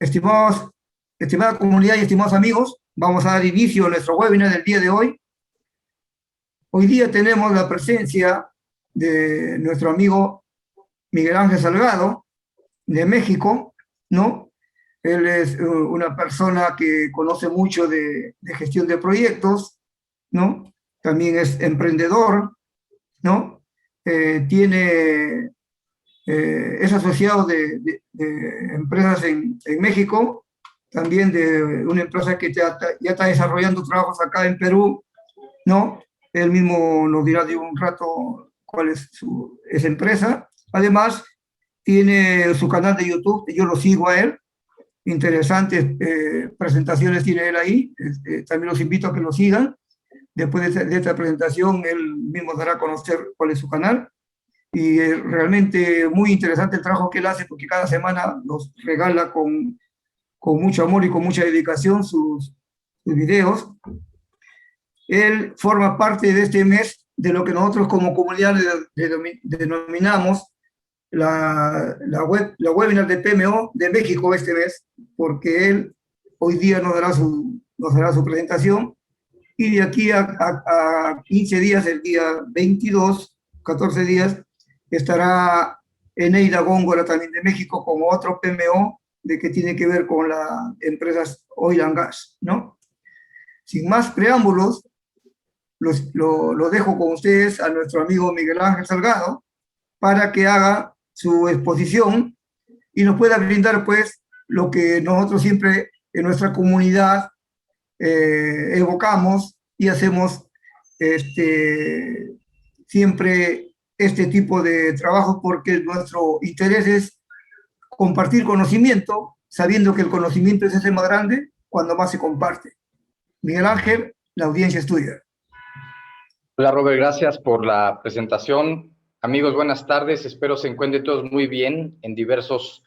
estimada comunidad y estimados amigos, vamos a dar inicio a nuestro webinar del día de hoy. Hoy día tenemos la presencia de nuestro amigo Miguel Ángel Salgado, de México, ¿no? Él es una persona que conoce mucho de gestión de proyectos, ¿no? También es emprendedor, ¿no? Es asociado de empresas en México, también de una empresa que ya está desarrollando trabajos acá en Perú, ¿no? Él mismo nos dirá de un rato cuál es esa empresa. Además, tiene su canal de YouTube, yo lo sigo a él, interesantes presentaciones tiene él ahí, también los invito a que lo sigan. Después de esta presentación, él mismo dará a conocer cuál es su canal. Y realmente muy interesante el trabajo que él hace, porque cada semana nos regala con mucho amor y con mucha dedicación sus videos. Él forma parte de este mes de lo que nosotros como comunidad denominamos la webinar de PMO de México este mes, porque él hoy día nos dará su presentación, y de aquí a 15 días, el día 22, 14 días, estará Eneida Góngora también de México como otro PMO de que tiene que ver con las empresas oil and gas, ¿no? Sin más preámbulos, lo dejo con ustedes a nuestro amigo Miguel Ángel Salgado para que haga su exposición y nos pueda brindar pues lo que nosotros siempre en nuestra comunidad evocamos y hacemos siempre este tipo de trabajo, porque nuestro interés es compartir conocimiento, sabiendo que el conocimiento es ese más grande cuando más se comparte. Miguel Ángel, la audiencia es tuya. Hola Robert, gracias por la presentación. Amigos, buenas tardes. Espero se encuentren todos muy bien en diversos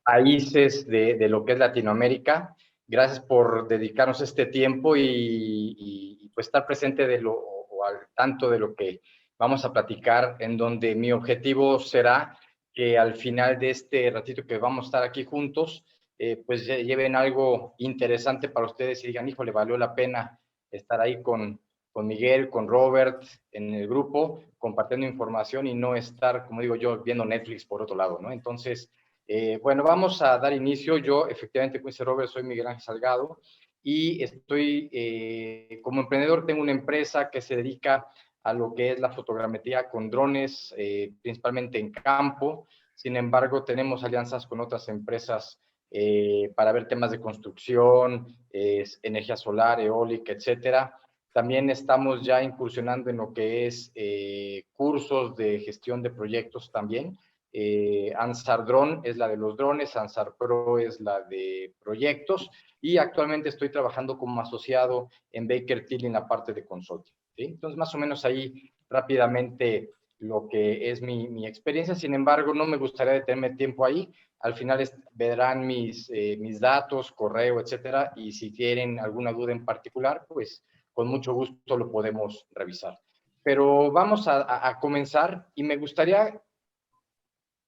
países de lo que es Latinoamérica. Gracias por dedicarnos este tiempo y pues estar presente o al tanto de lo que vamos a platicar, en donde mi objetivo será que al final de este ratito que vamos a estar aquí juntos, pues lleven algo interesante para ustedes y digan, híjole, valió la pena estar ahí con Miguel, con Robert, en el grupo, compartiendo información y no estar, como digo yo, viendo Netflix por otro lado, ¿no? Entonces, bueno, vamos a dar inicio. Yo, efectivamente, como dice Robert, soy Miguel Ángel Salgado y estoy, como emprendedor, tengo una empresa que se dedica a lo que es la fotogrametría con drones, principalmente en campo. Sin embargo, tenemos alianzas con otras empresas para ver temas de construcción, energía solar, eólica, etcétera. También estamos ya incursionando en lo que es cursos de gestión de proyectos también. Ansar Drone es la de los drones, Ansar Pro es la de proyectos, y actualmente estoy trabajando como asociado en Baker Tilly en la parte de consulting, ¿sí? Entonces, más o menos ahí rápidamente lo que es mi experiencia. Sin embargo, no me gustaría detenerme tiempo ahí. Al final verán mis datos, correo, etcétera, y si tienen alguna duda en particular, pues con mucho gusto lo podemos revisar. Pero vamos a comenzar, y me gustaría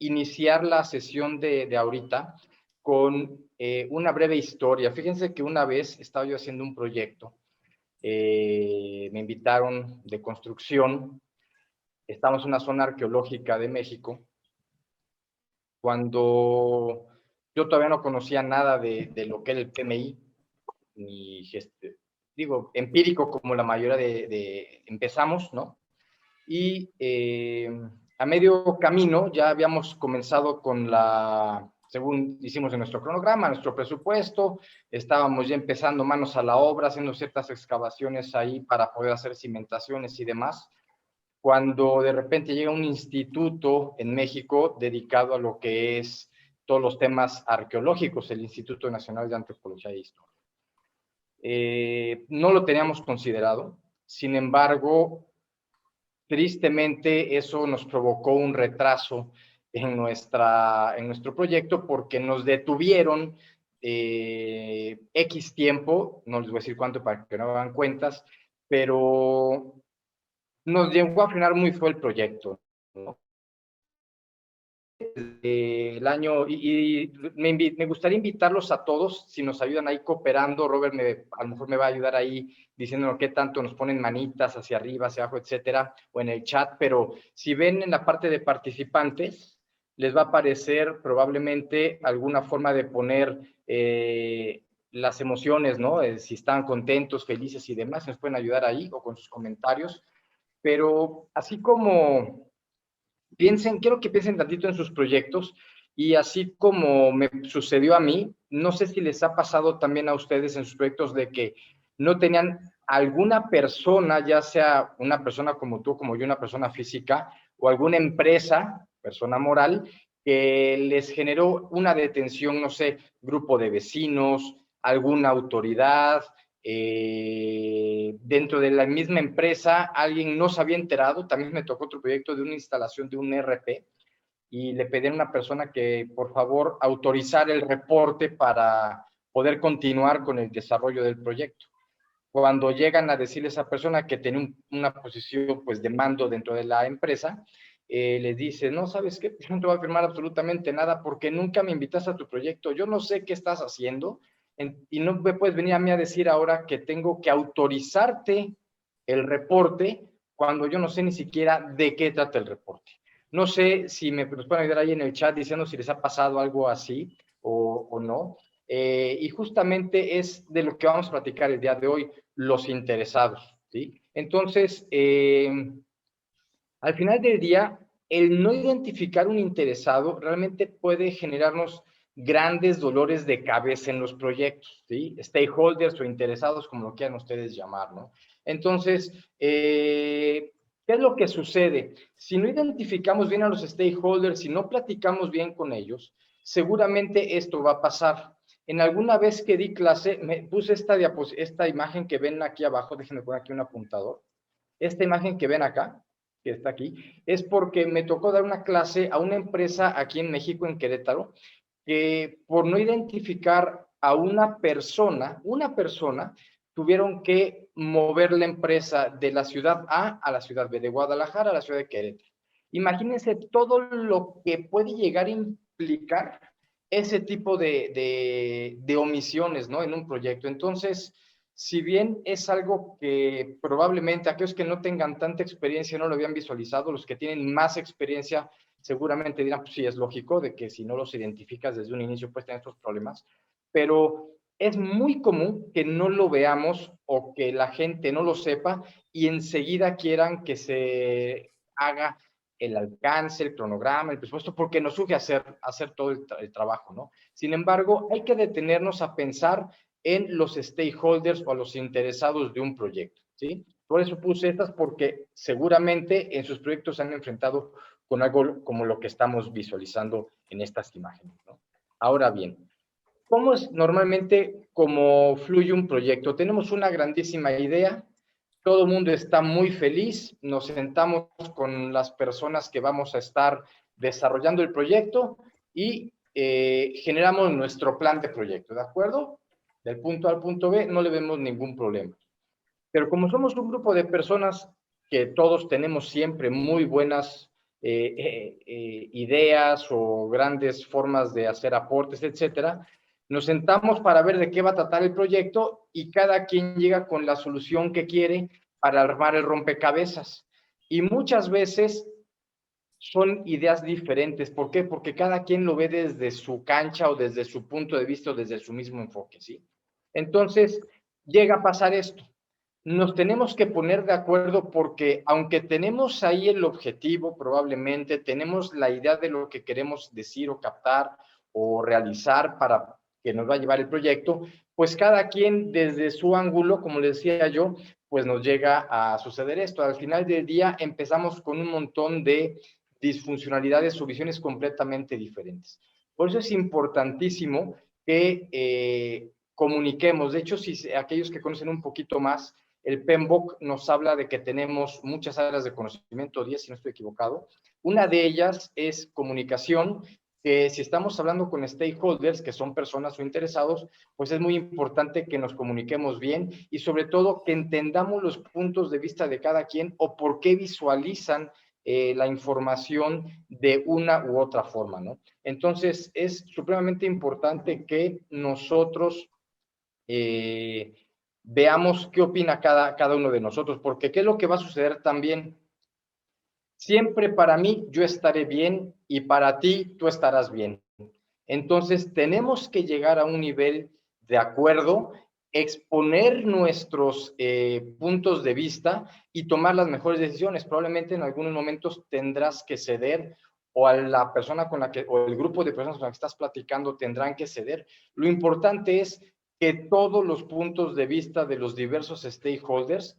iniciar la sesión de ahorita con una breve historia. Fíjense que una vez estaba yo haciendo un proyecto, me invitaron de construcción, estamos en una zona arqueológica de México, cuando yo todavía no conocía nada de lo que era el PMI, ni digo, empírico como la mayoría empezamos, ¿no? Y a medio camino ya habíamos comenzado con según hicimos en nuestro cronograma, nuestro presupuesto, estábamos ya empezando manos a la obra, haciendo ciertas excavaciones ahí para poder hacer cimentaciones y demás, cuando de repente llega un instituto en México dedicado a lo que es todos los temas arqueológicos, el Instituto Nacional de Antropología e Historia. No lo teníamos considerado, sin embargo, tristemente eso nos provocó un retraso en nuestro proyecto, porque nos detuvieron X tiempo, no les voy a decir cuánto para que no hagan cuentas, pero nos llegó a frenar muy feo el proyecto, ¿no? el año, y me gustaría invitarlos a todos, si nos ayudan ahí cooperando. Robert a lo mejor me va a ayudar ahí diciéndonos qué tanto nos ponen manitas hacia arriba, hacia abajo, etcétera, o en el chat, pero si ven en la parte de participantes, les va a aparecer probablemente alguna forma de poner las emociones, ¿no? Si están contentos, felices y demás, nos pueden ayudar ahí o con sus comentarios, pero así como quiero que piensen tantito en sus proyectos y así como me sucedió a mí, no sé si les ha pasado también a ustedes en sus proyectos de que no tenían alguna persona, ya sea una persona como tú, como yo, una persona física, o alguna empresa, persona moral, que les generó una detención, no sé, grupo de vecinos, alguna autoridad, dentro de la misma empresa alguien no se había enterado. También me tocó otro proyecto de una instalación de un ERP y le pedí a una persona que por favor autorizara el reporte para poder continuar con el desarrollo del proyecto. Cuando llegan a decirle a esa persona que tiene una posición pues de mando dentro de la empresa, les dice, no, ¿sabes qué? No te voy a firmar absolutamente nada porque nunca me invitaste a tu proyecto. Yo no sé qué estás haciendo y no me puedes venir a mí a decir ahora que tengo que autorizarte el reporte cuando yo no sé ni siquiera de qué trata el reporte. No sé si me pueden ayudar ahí en el chat diciendo si les ha pasado algo así o no. Y justamente es de lo que vamos a platicar el día de hoy, los interesados, ¿sí? Entonces, al final del día, el no identificar un interesado realmente puede generarnos grandes dolores de cabeza en los proyectos, ¿sí? Stakeholders o interesados, como lo quieran ustedes llamar, ¿no? Entonces, ¿qué es lo que sucede? Si no identificamos bien a los stakeholders, si no platicamos bien con ellos, seguramente esto va a pasar. En alguna vez que di clase, me puse esta imagen que ven aquí abajo, déjenme poner aquí un apuntador. Esta imagen que ven acá, que está aquí, es porque me tocó dar una clase a una empresa aquí en México, en Querétaro, que por no identificar a una persona, tuvieron que mover la empresa de la ciudad A la ciudad B, de Guadalajara a la ciudad de Querétaro. Imagínense todo lo que puede llegar a implicar ese tipo de omisiones, ¿no? En un proyecto. Entonces, si bien es algo que probablemente aquellos que no tengan tanta experiencia no lo habían visualizado, los que tienen más experiencia seguramente dirán, pues sí, es lógico de que si no los identificas desde un inicio puedes tener estos problemas, pero es muy común que no lo veamos o que la gente no lo sepa y enseguida quieran que se haga el alcance, el cronograma, el presupuesto, porque nos surge hacer todo el trabajo, ¿no? Sin embargo, hay que detenernos a pensar en los stakeholders o a los interesados de un proyecto, ¿sí? Por eso puse estas, porque seguramente en sus proyectos se han enfrentado con algo como lo que estamos visualizando en estas imágenes, ¿no? Ahora bien, ¿cómo es normalmente cómo fluye un proyecto? Tenemos una grandísima idea, todo el mundo está muy feliz, nos sentamos con las personas que vamos a estar desarrollando el proyecto y generamos nuestro plan de proyecto, ¿de acuerdo? Del punto A al punto B no le vemos ningún problema. Pero como somos un grupo de personas que todos tenemos siempre muy buenas ideas o grandes formas de hacer aportes, etcétera, nos sentamos para ver de qué va a tratar el proyecto y cada quien llega con la solución que quiere para armar el rompecabezas. Y muchas veces son ideas diferentes. ¿Por qué? Porque cada quien lo ve desde su cancha o desde su punto de vista o desde su mismo enfoque, ¿sí? Entonces, llega a pasar esto. Nos tenemos que poner de acuerdo porque aunque tenemos ahí el objetivo, probablemente tenemos la idea de lo que queremos decir o captar o realizar para que nos va a llevar el proyecto, pues cada quien desde su ángulo, como les decía yo, pues nos llega a suceder esto. Al final del día empezamos con un montón de disfuncionalidades o visiones completamente diferentes. Por eso es importantísimo que comuniquemos. De hecho, si aquellos que conocen un poquito más, el PMBOK nos habla de que tenemos muchas áreas de conocimiento, 10 si no estoy equivocado. Una de ellas es comunicación, que si estamos hablando con stakeholders, que son personas o interesados, pues es muy importante que nos comuniquemos bien y sobre todo que entendamos los puntos de vista de cada quien o por qué visualizan la información de una u otra forma, ¿no? Entonces, es supremamente importante que nosotros veamos qué opina cada uno de nosotros, porque ¿qué es lo que va a suceder también? Siempre para mí yo estaré bien y para ti tú estarás bien. Entonces, tenemos que llegar a un nivel de acuerdo, exponer nuestros puntos de vista y tomar las mejores decisiones. Probablemente en algunos momentos tendrás que ceder o a la persona con la que, o el grupo de personas con la que estás platicando tendrán que ceder. Lo importante es que todos los puntos de vista de los diversos stakeholders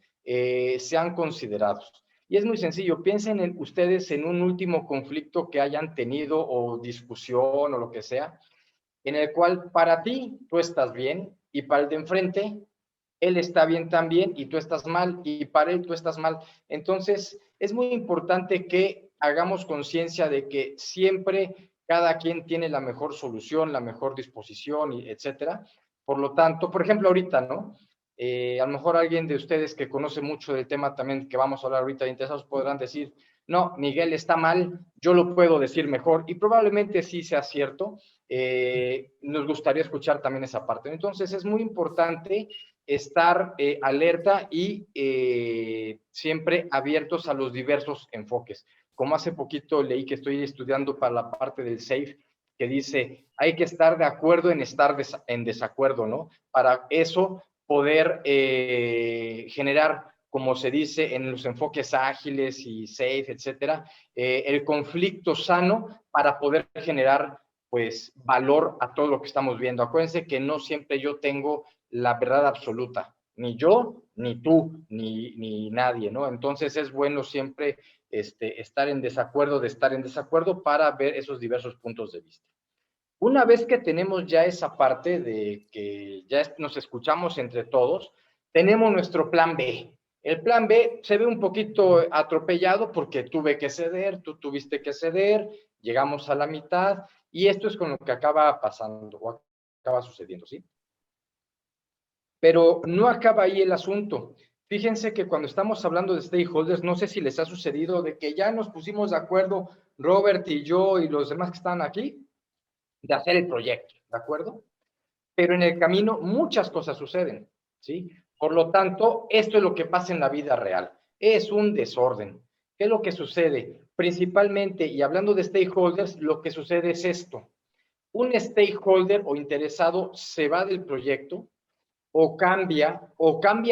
sean considerados. Y es muy sencillo, piensen en ustedes en un último conflicto que hayan tenido o discusión o lo que sea, en el cual para ti tú estás bien y para el de enfrente él está bien también y tú estás mal y para él tú estás mal. Entonces es muy importante que hagamos conciencia de que siempre cada quien tiene la mejor solución, la mejor disposición, y etcétera. Por lo tanto, por ejemplo, ahorita, ¿no? A lo mejor alguien de ustedes que conoce mucho del tema también que vamos a hablar ahorita de interesados podrán decir, no, Miguel está mal, yo lo puedo decir mejor y probablemente sí sea cierto. Nos gustaría escuchar también esa parte. Entonces es muy importante estar alerta y siempre abiertos a los diversos enfoques. Como hace poquito leí que estoy estudiando para la parte del SAFE, que dice, hay que estar de acuerdo en estar en desacuerdo, ¿no? Para eso poder generar, como se dice en los enfoques ágiles y SAFE, etcétera, el conflicto sano para poder generar pues valor a todo lo que estamos viendo. Acuérdense que no siempre yo tengo la verdad absoluta, ni yo, ni tú, ni nadie, ¿no? Entonces es bueno siempre estar en desacuerdo, de estar en desacuerdo para ver esos diversos puntos de vista. Una vez que tenemos ya esa parte de que ya nos escuchamos entre todos, tenemos nuestro plan B. El plan B se ve un poquito atropellado porque tuve que ceder, tú tuviste que ceder, llegamos a la mitad y esto es con lo que acaba pasando o acaba sucediendo, ¿sí? Pero no acaba ahí el asunto. Fíjense que cuando estamos hablando de stakeholders, no sé si les ha sucedido de que ya nos pusimos de acuerdo, Robert y yo y los demás que están aquí, de hacer el proyecto, ¿de acuerdo? Pero en el camino muchas cosas suceden, ¿sí? Por lo tanto, esto es lo que pasa en la vida real. Es un desorden. ¿Qué es lo que sucede? Principalmente, y hablando de stakeholders, lo que sucede es esto. Un stakeholder o interesado se va del proyecto o cambia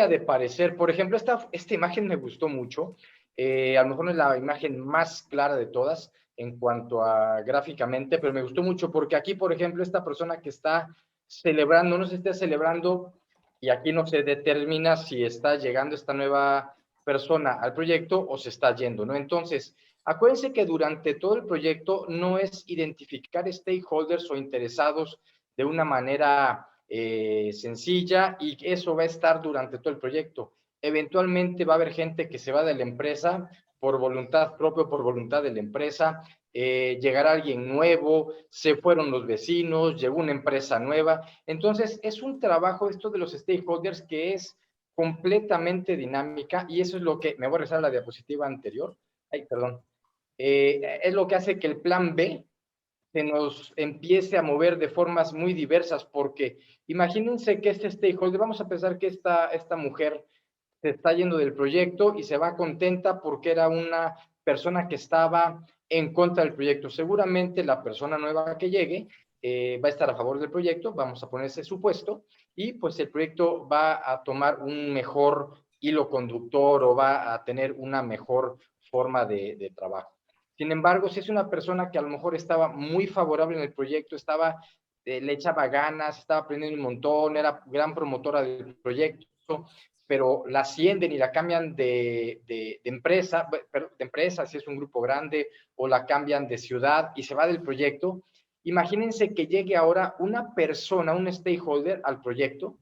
de parecer. Por ejemplo, esta imagen me gustó mucho. A lo mejor no es la imagen más clara de todas en cuanto a gráficamente, pero me gustó mucho porque aquí, por ejemplo, esta persona que está celebrando, no se está celebrando, y aquí no se determina si está llegando esta nueva persona al proyecto o se está yendo, ¿no? Entonces, acuérdense que durante todo el proyecto no es identificar stakeholders o interesados de una manera sencilla y eso va a estar durante todo el proyecto. Eventualmente va a haber gente que se va de la empresa por voluntad propia, por voluntad de la empresa, llegará alguien nuevo, se fueron los vecinos, llegó una empresa nueva. Entonces, es un trabajo esto de los stakeholders que es completamente dinámica y eso es lo que, me voy a regresar a la diapositiva anterior, ay, perdón, es lo que hace que el plan B se nos empiece a mover de formas muy diversas, porque imagínense que este stakeholder, vamos a pensar que esta mujer se está yendo del proyecto y se va contenta porque era una persona que estaba en contra del proyecto. Seguramente la persona nueva que llegue va a estar a favor del proyecto, vamos a poner ese supuesto, y pues el proyecto va a tomar un mejor hilo conductor o va a tener una mejor forma de trabajo. Sin embargo, si es una persona que a lo mejor estaba muy favorable en el proyecto, le echaba ganas, estaba aprendiendo un montón, era gran promotora del proyecto, pero la ascienden y la cambian de empresa, si es un grupo grande, o la cambian de ciudad y se va del proyecto. Imagínense que llegue ahora una persona, un stakeholder al proyecto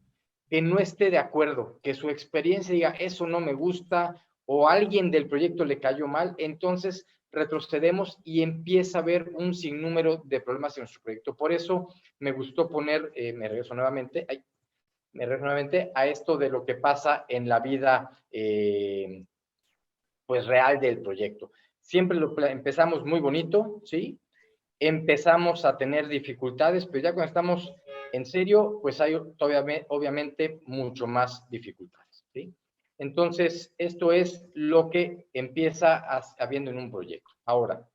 que no esté de acuerdo, que su experiencia diga, eso no me gusta, o alguien del proyecto le cayó mal, entonces retrocedemos y empieza a haber un sinnúmero de problemas en nuestro proyecto. Por eso me gustó poner, me regreso nuevamente a esto de lo que pasa en la vida pues real del proyecto. siempre empezamos muy bonito, ¿sí? Empezamos a tener dificultades, pero ya cuando estamos en serio, pues hay todavía, obviamente, mucho más dificultades, ¿sí? Entonces, esto es lo que empieza habiendo en un proyecto. Ahora,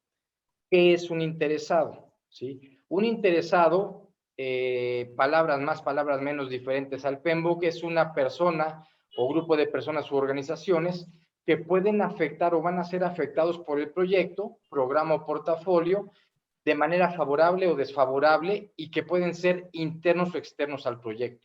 ¿qué es un interesado? ¿Sí? Un interesado, palabras más, palabras menos diferentes al PMBOK, es una persona o grupo de personas u organizaciones que pueden afectar o van a ser afectados por el proyecto, programa o portafolio, de manera favorable o desfavorable, y que pueden ser internos o externos al proyecto.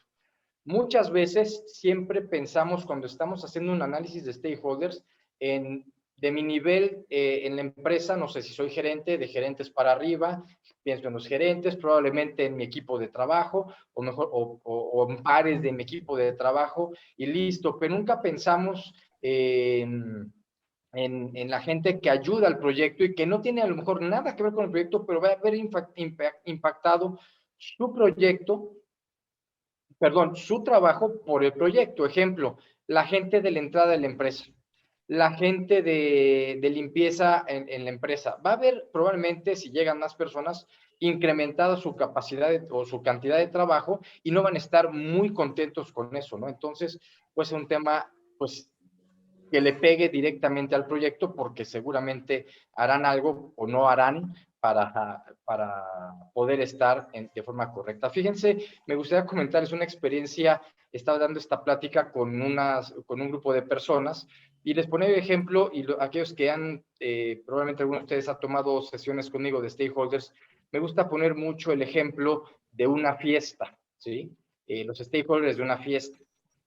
Muchas veces siempre pensamos, cuando estamos haciendo un análisis de stakeholders, de mi nivel en la empresa, no sé si soy gerente, de gerentes para arriba, pienso en los gerentes, probablemente en mi equipo de trabajo, o mejor, o en pares de mi equipo de trabajo, y listo, pero nunca pensamos en la gente que ayuda al proyecto y que no tiene a lo mejor nada que ver con el proyecto, pero va a haber impactado su proyecto, perdón, su trabajo por el proyecto. Ejemplo, la gente de la entrada de la empresa, la gente de limpieza en la empresa. Va a haber probablemente, si llegan más personas, incrementada su capacidad o su cantidad de trabajo, y no van a estar muy contentos con eso, ¿no? Entonces, pues es un tema, pues, que le pegue directamente al proyecto, porque seguramente harán algo o no harán para poder estar de forma correcta. Fíjense, me gustaría comentarles una experiencia. Estaba dando esta plática con un grupo de personas y les ponía el ejemplo, y aquellos que han, probablemente algunos de ustedes han tomado sesiones conmigo de stakeholders, me gusta poner mucho el ejemplo de una fiesta, ¿sí? Los stakeholders de una fiesta.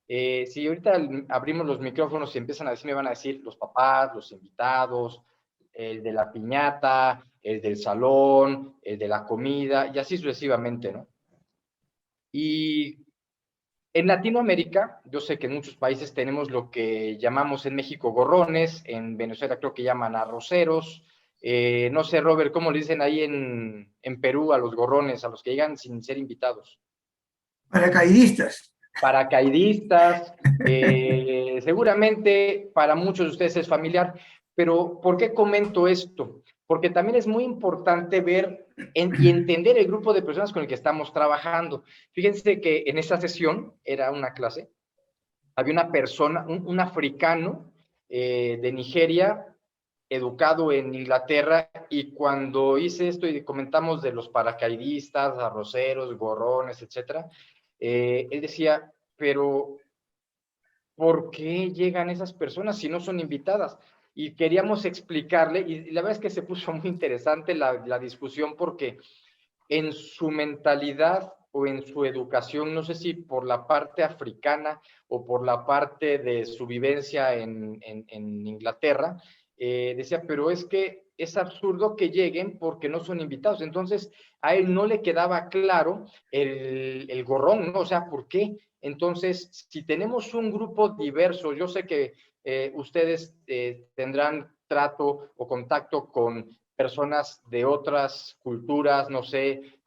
Si ahorita abrimos los micrófonos y empiezan a decir, me van a decir los papás, los invitados, el de la piñata, el del salón, el de la comida, y así sucesivamente, ¿no? Y en Latinoamérica, yo sé que en muchos países tenemos lo que llamamos en México gorrones, en Venezuela creo que llaman arroceros. No sé, Robert, ¿cómo le dicen ahí en Perú a los gorrones, a los que llegan sin ser invitados? Paracaidistas. Paracaidistas, seguramente para muchos de ustedes es familiar, pero ¿por qué comento esto? Porque también es muy importante ver y entender el grupo de personas con el que estamos trabajando. Fíjense que en esta sesión, era una clase, había una persona, un africano de Nigeria, educado en Inglaterra, y cuando hice esto y comentamos de los paracaidistas, arroceros, gorrones, etcétera, él decía, pero ¿por qué llegan esas personas si no son invitadas? Y queríamos explicarle, y la verdad es que se puso muy interesante la discusión, porque en su mentalidad o en su educación, no sé si por la parte africana o por la parte de su vivencia en Inglaterra, decía, pero es que es absurdo que lleguen porque no son invitados. Entonces, a él no le quedaba claro el gorrón, ¿no? O sea, ¿por qué? Entonces, si tenemos un grupo diverso, yo sé que ustedes tendrán trato o contacto con personas de otras culturas, no sé,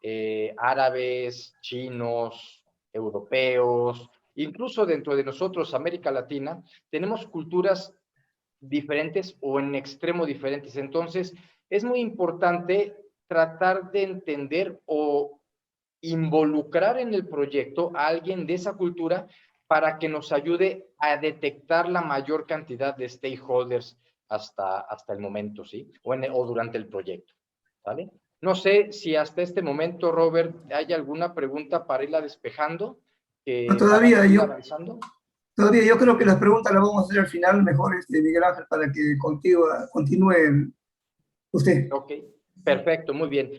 árabes, chinos, europeos, incluso dentro de nosotros, América Latina, tenemos culturas diferentes o en extremo diferentes. Entonces, es muy importante tratar de entender o involucrar en el proyecto a alguien de esa cultura para que nos ayude a detectar la mayor cantidad de stakeholders hasta el momento, ¿sí? O durante el proyecto, ¿vale? No sé si hasta este momento, Robert, hay alguna pregunta para irla despejando, No, para ir avanzando. todavía yo creo que las preguntas las vamos a hacer al final, mejor Miguel Ángel, para que continúe usted. Ok, perfecto, muy bien.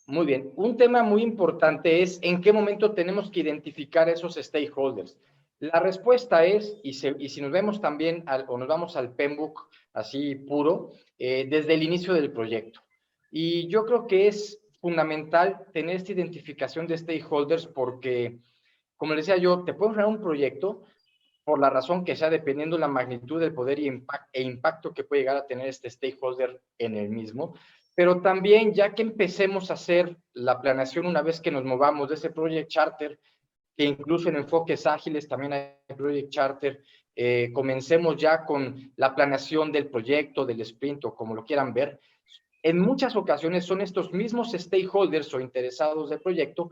Muy bien. Un tema muy importante es en qué momento tenemos que identificar esos stakeholders. La respuesta es, y si nos vemos también o nos vamos al PMBOK así puro, desde el inicio del proyecto. Y yo creo que es fundamental tener esta identificación de stakeholders porque, como les decía yo, te puedes crear un proyecto por la razón que sea, dependiendo la magnitud del poder e impacto que puede llegar a tener este stakeholder en el mismo. Pero también, ya que empecemos a hacer la planeación, una vez que nos movamos de ese Project Charter, que incluso en enfoques ágiles también hay Project Charter. Comencemos ya con la planeación del proyecto, del sprint o como lo quieran ver. En muchas ocasiones son estos mismos stakeholders o interesados del proyecto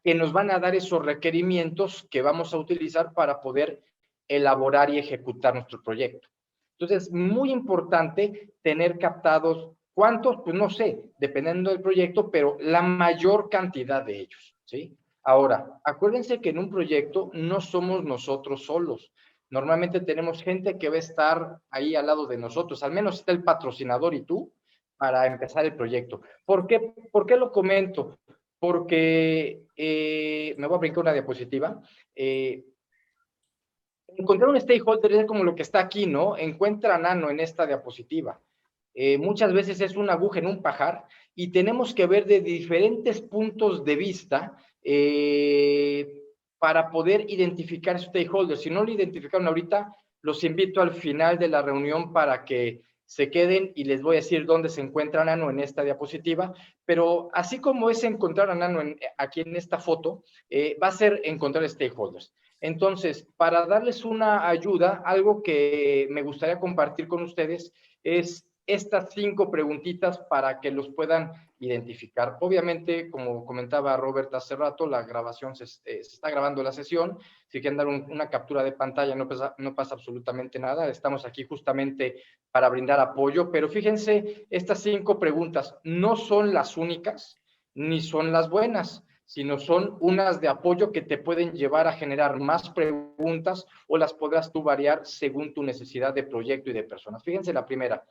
que nos van a dar esos requerimientos que vamos a utilizar para poder elaborar y ejecutar nuestro proyecto. Entonces, muy importante tener captados, ¿cuántos? Pues no sé, dependiendo del proyecto, pero la mayor cantidad de ellos, ¿sí? Ahora, acuérdense que en un proyecto no somos nosotros solos. Normalmente tenemos gente que va a estar ahí al lado de nosotros, al menos está el patrocinador y tú, para empezar el proyecto. ¿Por qué lo comento? Porque me voy a brincar una diapositiva. Encontrar un stakeholder es como lo que está aquí, ¿no? Encuentra a Nano en esta diapositiva. Muchas veces es una aguja en un pajar y tenemos que ver de diferentes puntos de vista para poder identificar stakeholders. Si no lo identificaron ahorita, los invito al final de la reunión para que se queden y les voy a decir dónde se encuentra Nano en esta diapositiva, pero así como es encontrar a Nano aquí en esta foto, va a ser encontrar stakeholders. Entonces, para darles una ayuda, algo que me gustaría compartir con ustedes es estas 5 preguntitas para que los puedan identificar. Obviamente, como comentaba Robert hace rato, la grabación se está grabando la sesión. Si quieren dar una captura de pantalla, no pasa absolutamente nada. Estamos aquí justamente para brindar apoyo, pero fíjense, estas 5 preguntas no son las únicas, ni son las buenas, sino son unas de apoyo que te pueden llevar a generar más preguntas o las podrás tú variar según tu necesidad de proyecto y de personas. Fíjense la primera,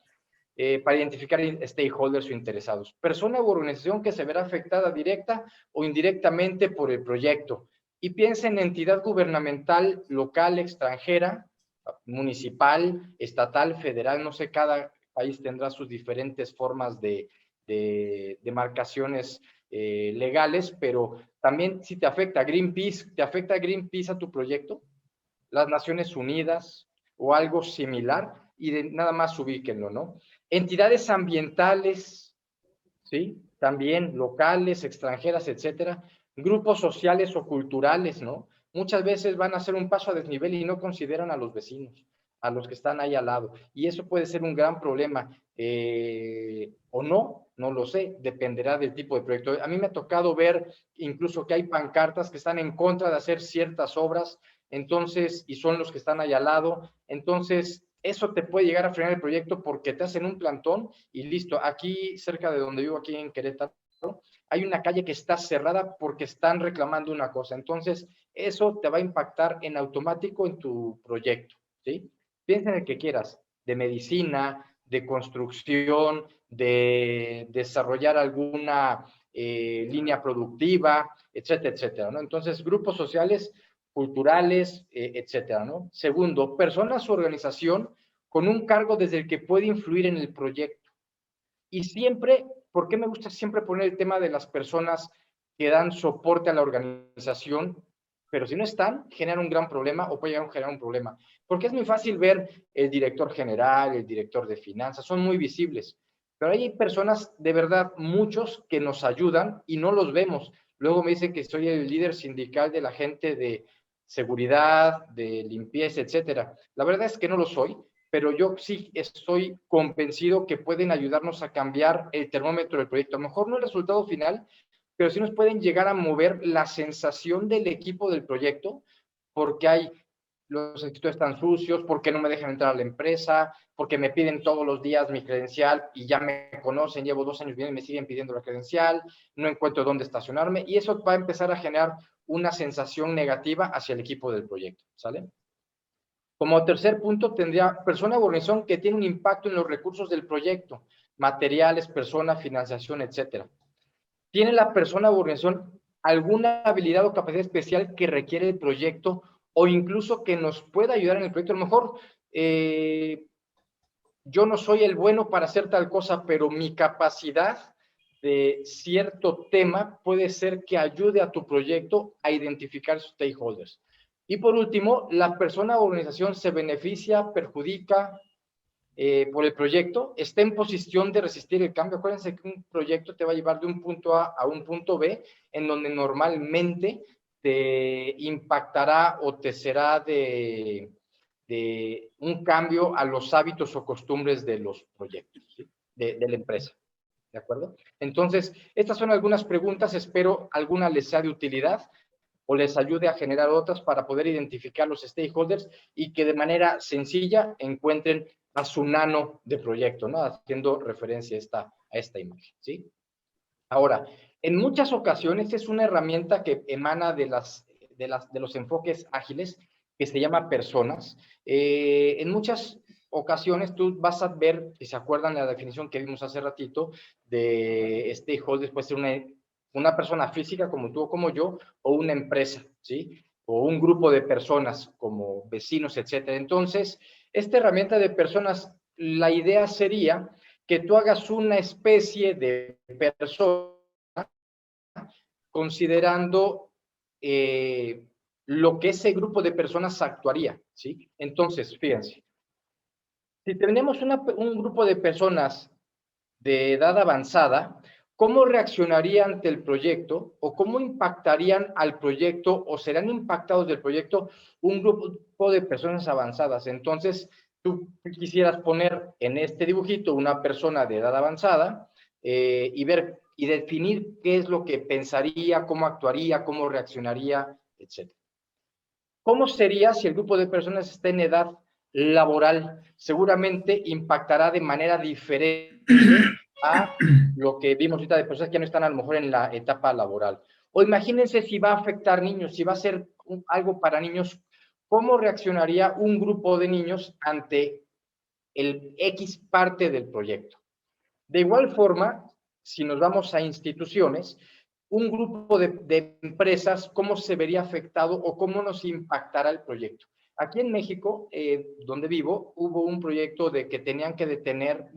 para identificar stakeholders o interesados. Persona u organización que se verá afectada directa o indirectamente por el proyecto. Y piensa en entidad gubernamental, local, extranjera, municipal, estatal, federal, no sé, cada país tendrá sus diferentes formas de demarcaciones legales, pero también si te afecta Greenpeace, ¿te afecta Greenpeace a tu proyecto? Las Naciones Unidas o algo similar, y nada más ubíquenlo, ¿no? Entidades ambientales, ¿sí? También locales, extranjeras, etcétera. Grupos sociales o culturales, ¿no? Muchas veces van a hacer un paso a desnivel y no consideran a los vecinos, a los que están ahí al lado. Y eso puede ser un gran problema. O no, no lo sé, dependerá del tipo de proyecto. A mí me ha tocado ver incluso que hay pancartas que están en contra de hacer ciertas obras, entonces, y son los que están ahí al lado. Entonces, eso te puede llegar a frenar el proyecto porque te hacen un plantón y listo. Aquí, cerca de donde vivo, aquí en Querétaro, hay una calle que está cerrada porque están reclamando una cosa. Entonces, eso te va a impactar en automático en tu proyecto, ¿sí? Piensa en el que quieras, de medicina, de construcción, de desarrollar alguna línea productiva, etcétera, etcétera, ¿no? Entonces, grupos sociales, culturales, etcétera, ¿no? Segundo, personas o organización con un cargo desde el que puede influir en el proyecto. Y siempre, ¿por qué me gusta siempre poner el tema de las personas que dan soporte a la organización? Pero si no están, genera un gran problema o puede llegar a generar un problema. Porque es muy fácil ver el director general, el director de finanzas, son muy visibles. Pero hay personas, de verdad, muchos que nos ayudan y no los vemos. Luego me dicen que soy el líder sindical de la gente de seguridad, de limpieza, etcétera. La verdad es que no lo soy, pero yo sí estoy convencido que pueden ayudarnos a cambiar el termómetro del proyecto. A lo mejor no el resultado final, pero sí nos pueden llegar a mover la sensación del equipo del proyecto, porque hay los escritorios están sucios, porque no me dejan entrar a la empresa, porque me piden todos los días mi credencial y ya me conocen, llevo 2 años viendo y me siguen pidiendo la credencial, no encuentro dónde estacionarme y eso va a empezar a generar una sensación negativa hacia el equipo del proyecto, ¿sale? Como tercer punto, tendría persona o organización que tiene un impacto en los recursos del proyecto, materiales, persona, financiación, etcétera. ¿Tiene la persona o organización alguna habilidad o capacidad especial que requiere el proyecto o incluso que nos pueda ayudar en el proyecto? A lo mejor yo no soy el bueno para hacer tal cosa, pero mi capacidad de cierto tema puede ser que ayude a tu proyecto a identificar sus stakeholders. Y por último, la persona o organización se beneficia, perjudica por el proyecto, está en posición de resistir el cambio. Acuérdense que un proyecto te va a llevar de un punto A a un punto B, en donde normalmente te impactará o te será de un cambio a los hábitos o costumbres de los proyectos, ¿sí? de la empresa. ¿De acuerdo? Entonces, estas son algunas preguntas, espero alguna les sea de utilidad o les ayude a generar otras para poder identificar los stakeholders y que de manera sencilla encuentren a su nano de proyecto, ¿no? Haciendo referencia a esta imagen, ¿sí? Ahora, en muchas ocasiones es una herramienta que emana de los enfoques ágiles, que se llama personas. En muchas ocasiones tú vas a ver, si se acuerdan la definición que vimos hace ratito, de stakeholders, puede ser una persona física como tú o como yo, o una empresa, ¿sí? O un grupo de personas como vecinos, etcétera. Entonces, esta herramienta de personas, la idea sería que tú hagas una especie de persona considerando lo que ese grupo de personas actuaría, ¿sí? Entonces, fíjense, si tenemos un grupo de personas de edad avanzada, ¿cómo reaccionarían ante el proyecto o cómo impactarían al proyecto o serán impactados del proyecto un grupo de personas avanzadas? Entonces, tú quisieras poner en este dibujito una persona de edad avanzada y ver y definir qué es lo que pensaría, cómo actuaría, cómo reaccionaría, etc. ¿Cómo sería si el grupo de personas está en edad laboral? Seguramente impactará de manera diferente a lo que vimos ahorita de personas que ya no están a lo mejor en la etapa laboral. O imagínense si va a afectar niños, si va a ser algo para niños, ¿cómo reaccionaría un grupo de niños ante el X parte del proyecto? De igual forma, si nos vamos a instituciones, un grupo de empresas, ¿cómo se vería afectado o cómo nos impactará el proyecto? Aquí en México, donde vivo, hubo un proyecto de que tenían que detener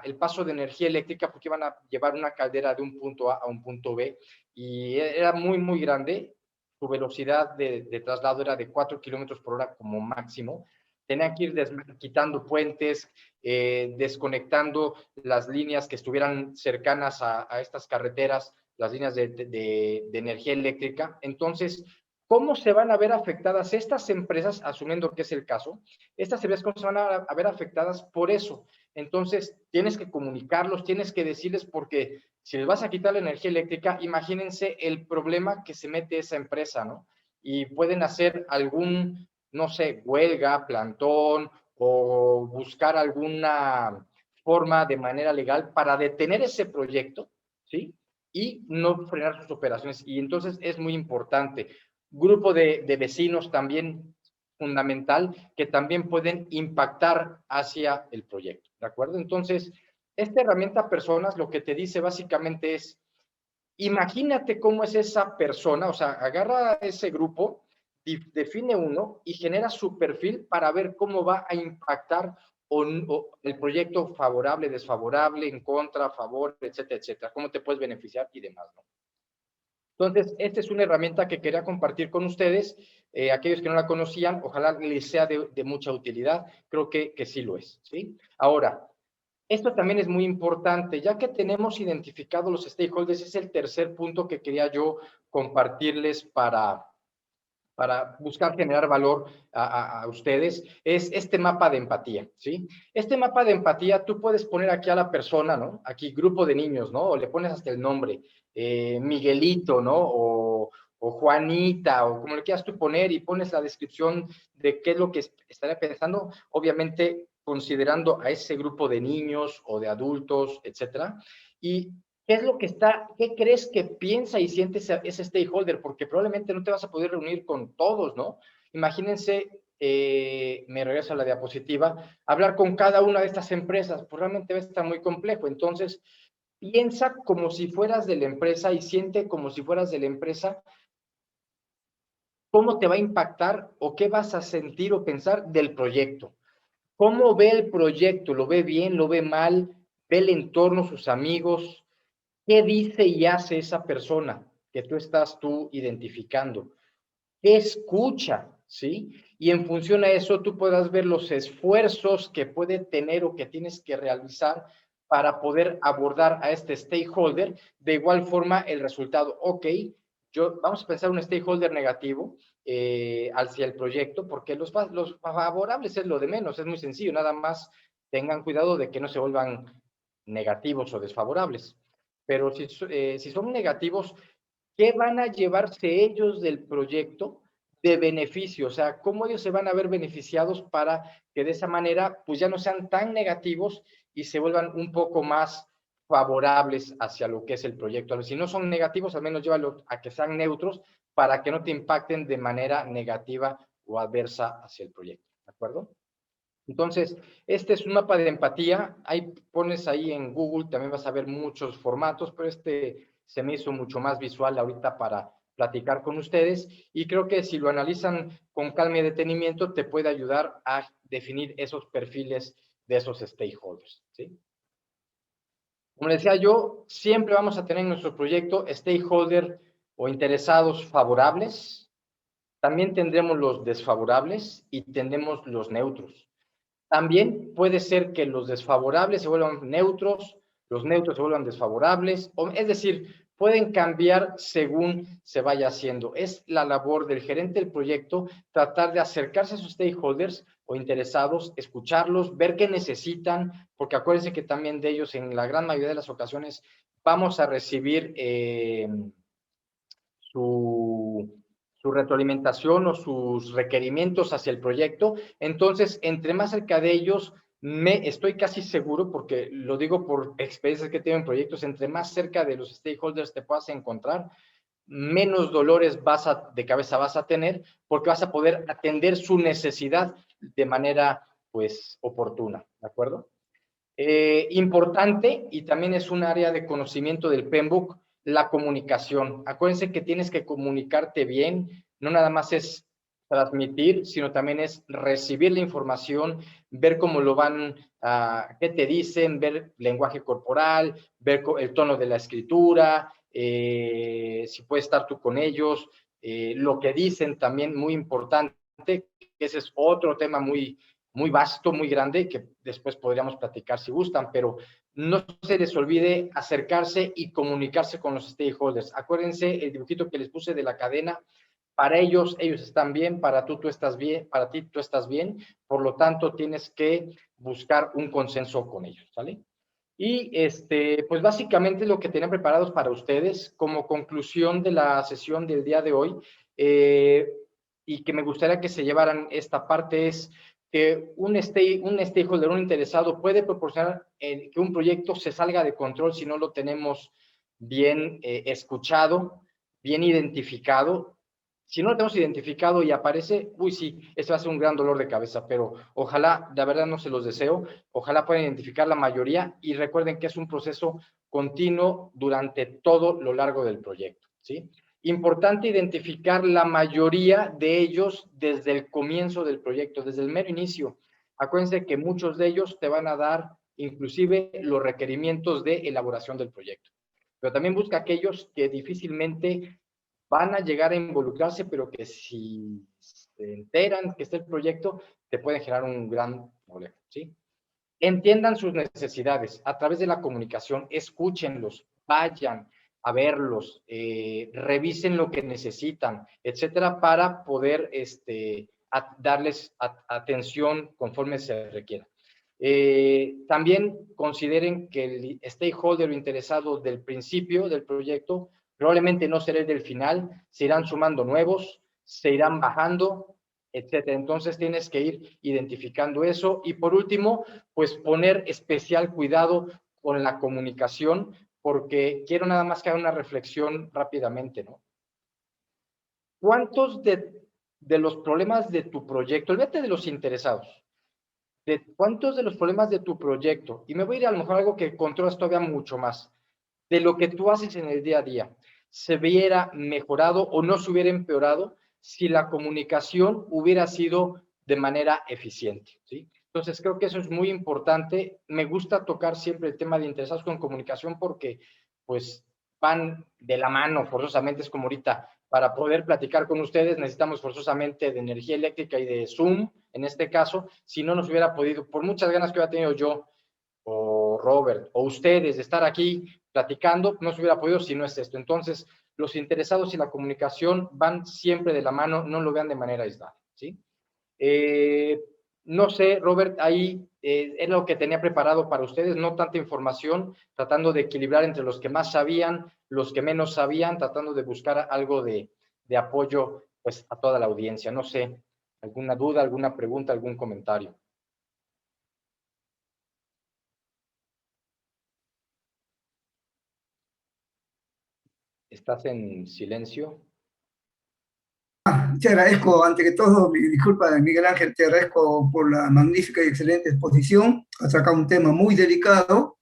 el paso de energía eléctrica porque iban a llevar una caldera de un punto A a un punto B y era muy, muy grande. Su velocidad de traslado era de 4 kilómetros por hora como máximo. Tenían que ir quitando puentes, desconectando las líneas que estuvieran cercanas a estas carreteras, las líneas de energía eléctrica. Entonces, ¿cómo se van a ver afectadas estas empresas, asumiendo que es el caso? Estas empresas, ¿cómo se van a ver afectadas por eso? Entonces, tienes que comunicarlos, tienes que decirles, porque si les vas a quitar la energía eléctrica, imagínense el problema que se mete esa empresa, ¿no? Y pueden hacer algún, no sé, huelga, plantón, o buscar alguna forma de manera legal para detener ese proyecto, ¿sí? Y no frenar sus operaciones. Y entonces es muy importante. Grupo de vecinos también fundamental, que también pueden impactar hacia el proyecto, ¿de acuerdo? Entonces, esta herramienta personas lo que te dice básicamente es, imagínate cómo es esa persona, o sea, agarra ese grupo, define uno y genera su perfil para ver cómo va a impactar o el proyecto favorable, desfavorable, en contra, a favor, etcétera, etcétera. Cómo te puedes beneficiar y demás, ¿no? Entonces, esta es una herramienta que quería compartir con ustedes. Aquellos que no la conocían, ojalá les sea de mucha utilidad. Creo que sí lo es, ¿sí? Ahora, esto también es muy importante, ya que tenemos identificados los stakeholders, es el tercer punto que quería yo compartirles para buscar generar valor a ustedes, es este mapa de empatía, ¿sí? Este mapa de empatía, tú puedes poner aquí a la persona, ¿no? Aquí, grupo de niños, ¿no? O le pones hasta el nombre, Miguelito, ¿no? O Juanita, o como le quieras tú poner, y pones la descripción de qué es lo que estaría pensando, obviamente considerando a ese grupo de niños o de adultos, etcétera. Y ¿qué crees que piensa y siente ese stakeholder? Porque probablemente no te vas a poder reunir con todos, ¿no? Imagínense, me regreso a la diapositiva, hablar con cada una de estas empresas, pues realmente va a estar muy complejo. Entonces, piensa como si fueras de la empresa y siente como si fueras de la empresa, cómo te va a impactar o qué vas a sentir o pensar del proyecto. ¿Cómo ve el proyecto? ¿Lo ve bien? ¿Lo ve mal? ¿Ve el entorno, sus amigos? ¿Qué dice y hace esa persona que estás identificando? ¿Qué escucha? ¿Sí? Y en función a eso tú puedas ver los esfuerzos que puede tener o que tienes que realizar para poder abordar a este stakeholder. De igual forma, el resultado, ok, vamos a pensar un stakeholder negativo hacia el proyecto, porque los favorables es lo de menos, es muy sencillo, nada más tengan cuidado de que no se vuelvan negativos o desfavorables. Pero si son negativos, ¿qué van a llevarse ellos del proyecto de beneficio? O sea, ¿cómo ellos se van a ver beneficiados para que de esa manera pues ya no sean tan negativos y se vuelvan un poco más favorables hacia lo que es el proyecto? Si no son negativos, al menos llévalos a que sean neutros para que no te impacten de manera negativa o adversa hacia el proyecto, ¿de acuerdo? Entonces, este es un mapa de empatía. Ahí pones ahí en Google, también vas a ver muchos formatos, pero este se me hizo mucho más visual ahorita para platicar con ustedes y creo que si lo analizan con calma y detenimiento te puede ayudar a definir esos perfiles de esos stakeholders, ¿sí? Como les decía yo, siempre vamos a tener en nuestro proyecto stakeholder o interesados favorables, también tendremos los desfavorables y tendremos los neutros. También puede ser que los desfavorables se vuelvan neutros, los neutros se vuelvan desfavorables, es decir, pueden cambiar según se vaya haciendo. Es la labor del gerente del proyecto tratar de acercarse a sus stakeholders o interesados, escucharlos, ver qué necesitan, porque acuérdense que también de ellos en la gran mayoría de las ocasiones vamos a recibir su retroalimentación o sus requerimientos hacia el proyecto. Entonces, entre más cerca de ellos, estoy casi seguro, porque lo digo por experiencias que tengo en proyectos, entre más cerca de los stakeholders te puedas encontrar, menos dolores de cabeza vas a tener, porque vas a poder atender su necesidad de manera, pues, oportuna, ¿de acuerdo? Importante, y también es un área de conocimiento del PMBOK, la comunicación. Acuérdense que tienes que comunicarte bien, no nada más es transmitir, sino también es recibir la información, ver cómo lo van, qué te dicen, ver lenguaje corporal, ver el tono de la escritura, si puedes estar tú con ellos, lo que dicen también, muy importante, ese es otro tema muy vasto, muy grande, que después podríamos platicar si gustan, pero no se les olvide acercarse y comunicarse con los stakeholders. Acuérdense el dibujito que les puse de la cadena, para ellos están bien, para tú estás bien, para ti tú estás bien, por lo tanto tienes que buscar un consenso con ellos, ¿sale? Y pues básicamente lo que tenía preparados para ustedes como conclusión de la sesión del día de hoy, y que me gustaría que se llevaran esta parte es que un stakeholder, un interesado, puede proporcionar que un proyecto se salga de control si no lo tenemos bien escuchado, bien identificado. Si no lo tenemos identificado y aparece, uy, sí, esto va a ser un gran dolor de cabeza, pero ojalá, de verdad no se los deseo, ojalá puedan identificar la mayoría y recuerden que es un proceso continuo durante todo lo largo del proyecto, ¿sí? Importante identificar la mayoría de ellos desde el comienzo del proyecto, desde el mero inicio. Acuérdense que muchos de ellos te van a dar inclusive los requerimientos de elaboración del proyecto. Pero también busca aquellos que difícilmente van a llegar a involucrarse, pero que si se enteran que está el proyecto, te pueden generar un gran problema, ¿sí? Entiendan sus necesidades a través de la comunicación, escúchenlos, vayan a verlos, revisen lo que necesitan, etcétera, para poder darles atención conforme se requiera. También consideren que el stakeholder interesado del principio del proyecto probablemente no será el del final, se irán sumando nuevos, se irán bajando, etcétera. Entonces tienes que ir identificando eso. Y por último, pues poner especial cuidado con la comunicación, porque quiero nada más que haga una reflexión rápidamente, ¿no? ¿Cuántos de los problemas de tu proyecto, olvídate de los interesados, de cuántos de los problemas de tu proyecto, y me voy a ir a lo mejor a algo que controlas todavía mucho más, de lo que tú haces en el día a día, se hubiera mejorado o no se hubiera empeorado si la comunicación hubiera sido de manera eficiente, ¿sí? Entonces, creo que eso es muy importante. Me gusta tocar siempre el tema de interesados con comunicación porque, pues, van de la mano forzosamente. Es como ahorita, para poder platicar con ustedes necesitamos forzosamente de energía eléctrica y de Zoom, en este caso, si no nos hubiera podido, por muchas ganas que hubiera tenido yo, o Robert, o ustedes de estar aquí platicando, no se hubiera podido si no es esto. Entonces, los interesados y la comunicación van siempre de la mano, no lo vean de manera aislada, ¿sí? No sé, Robert, ahí es lo que tenía preparado para ustedes, no tanta información, tratando de equilibrar entre los que más sabían, los que menos sabían, tratando de buscar algo de apoyo pues, a toda la audiencia. No sé, ¿alguna duda, alguna pregunta, algún comentario? ¿Estás en silencio? Te agradezco, ante que todo, disculpa, Miguel Ángel, te agradezco por la magnífica y excelente exposición. Has sacado un tema muy delicado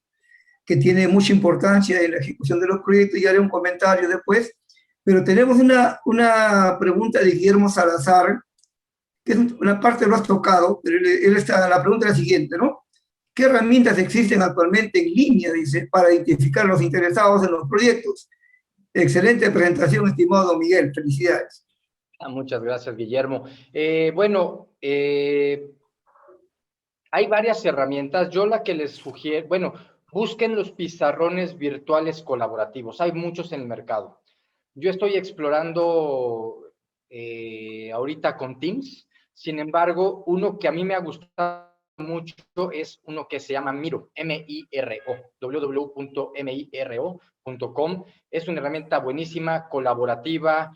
que tiene mucha importancia en la ejecución de los proyectos y haré un comentario después. Pero tenemos una pregunta de Guillermo Salazar, que es una parte lo has tocado, pero la pregunta es la siguiente, ¿no? ¿Qué herramientas existen actualmente en línea, dice, para identificar a los interesados en los proyectos? Excelente presentación, estimado Miguel. Felicidades. Muchas gracias, Guillermo. Bueno, hay varias herramientas. Yo la que les sugiero, bueno, busquen los pizarrones virtuales colaborativos. Hay muchos en el mercado. Yo estoy explorando ahorita con Teams. Sin embargo, uno que a mí me ha gustado mucho es uno que se llama Miro, M-I-R-O, www.miro.com. Es una herramienta buenísima, colaborativa,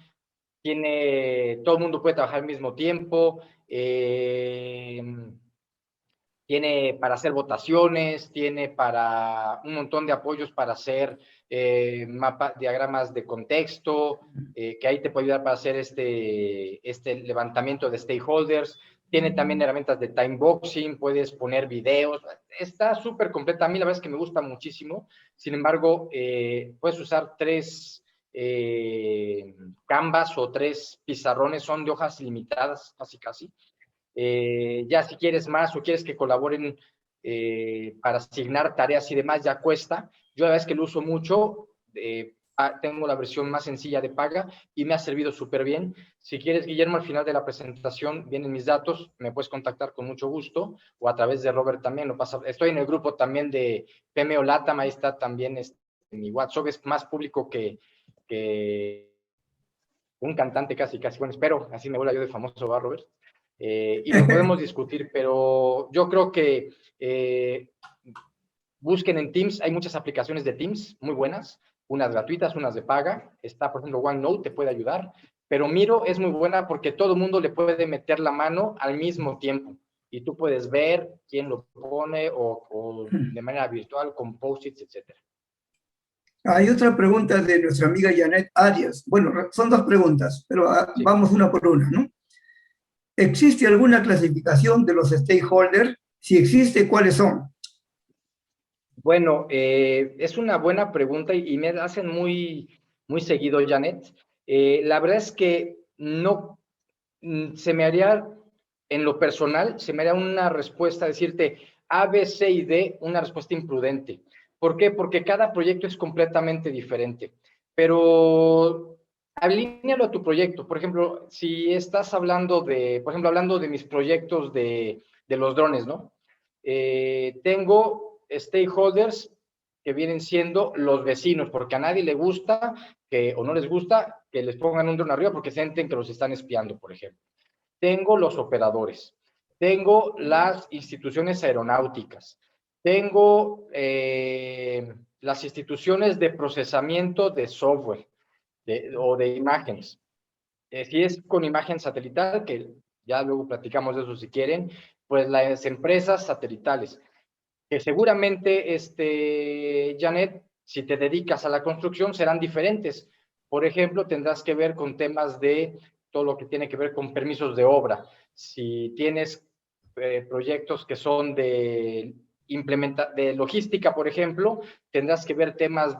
todo el mundo puede trabajar al mismo tiempo, tiene para hacer votaciones, tiene para un montón de apoyos para hacer diagramas de contexto, que ahí te puede ayudar para hacer este levantamiento de stakeholders. Tiene también herramientas de timeboxing, puedes poner videos. Está súper completa. A mí la verdad es que me gusta muchísimo. Sin embargo, puedes usar 3 Canvas o 3 pizarrones, son de hojas limitadas, casi. Ya si quieres más o quieres que colaboren para asignar tareas y demás, ya cuesta. Yo la verdad es que lo uso mucho, tengo la versión más sencilla de paga y me ha servido súper bien. Si quieres, Guillermo, al final de la presentación vienen mis datos, me puedes contactar con mucho gusto, o a través de Robert también. Estoy en el grupo también de PMO Latam, ahí está también mi WhatsApp, es más público que un cantante casi. Bueno, espero, así me vuelva yo de famoso, ¿va, Robert? Y lo podemos discutir, pero yo creo que busquen en Teams, hay muchas aplicaciones de Teams muy buenas, unas gratuitas, unas de paga. Está, por ejemplo, OneNote te puede ayudar, pero Miro es muy buena porque todo el mundo le puede meter la mano al mismo tiempo y tú puedes ver quién lo pone o de manera virtual con post-its, etcétera. Hay otra pregunta de nuestra amiga Janet Arias. Bueno, son 2 preguntas, pero Sí. vamos una por una, ¿no? ¿Existe alguna clasificación de los stakeholders? Si existe, ¿cuáles son? Bueno, es una buena pregunta y me hacen muy seguido, Janet. La verdad es que no, se me haría, en lo personal, se me haría una respuesta, decirte A, B, C y D, una respuesta imprudente. ¿Por qué? Porque cada proyecto es completamente diferente. Pero alínealo a tu proyecto. Por ejemplo, si estás hablando hablando de mis proyectos de los drones, ¿no? Tengo stakeholders que vienen siendo los vecinos, porque a nadie le gusta o no les gusta que les pongan un dron arriba porque sienten que los están espiando, por ejemplo. Tengo los operadores, tengo las instituciones aeronáuticas, tengo las instituciones de procesamiento de software o de imágenes. Si es con imagen satelital, que ya luego platicamos de eso si quieren, pues las empresas satelitales, que seguramente, Janet, si te dedicas a la construcción, serán diferentes. Por ejemplo, tendrás que ver con temas de todo lo que tiene que ver con permisos de obra. Si tienes proyectos que son de logística, por ejemplo, tendrás que ver temas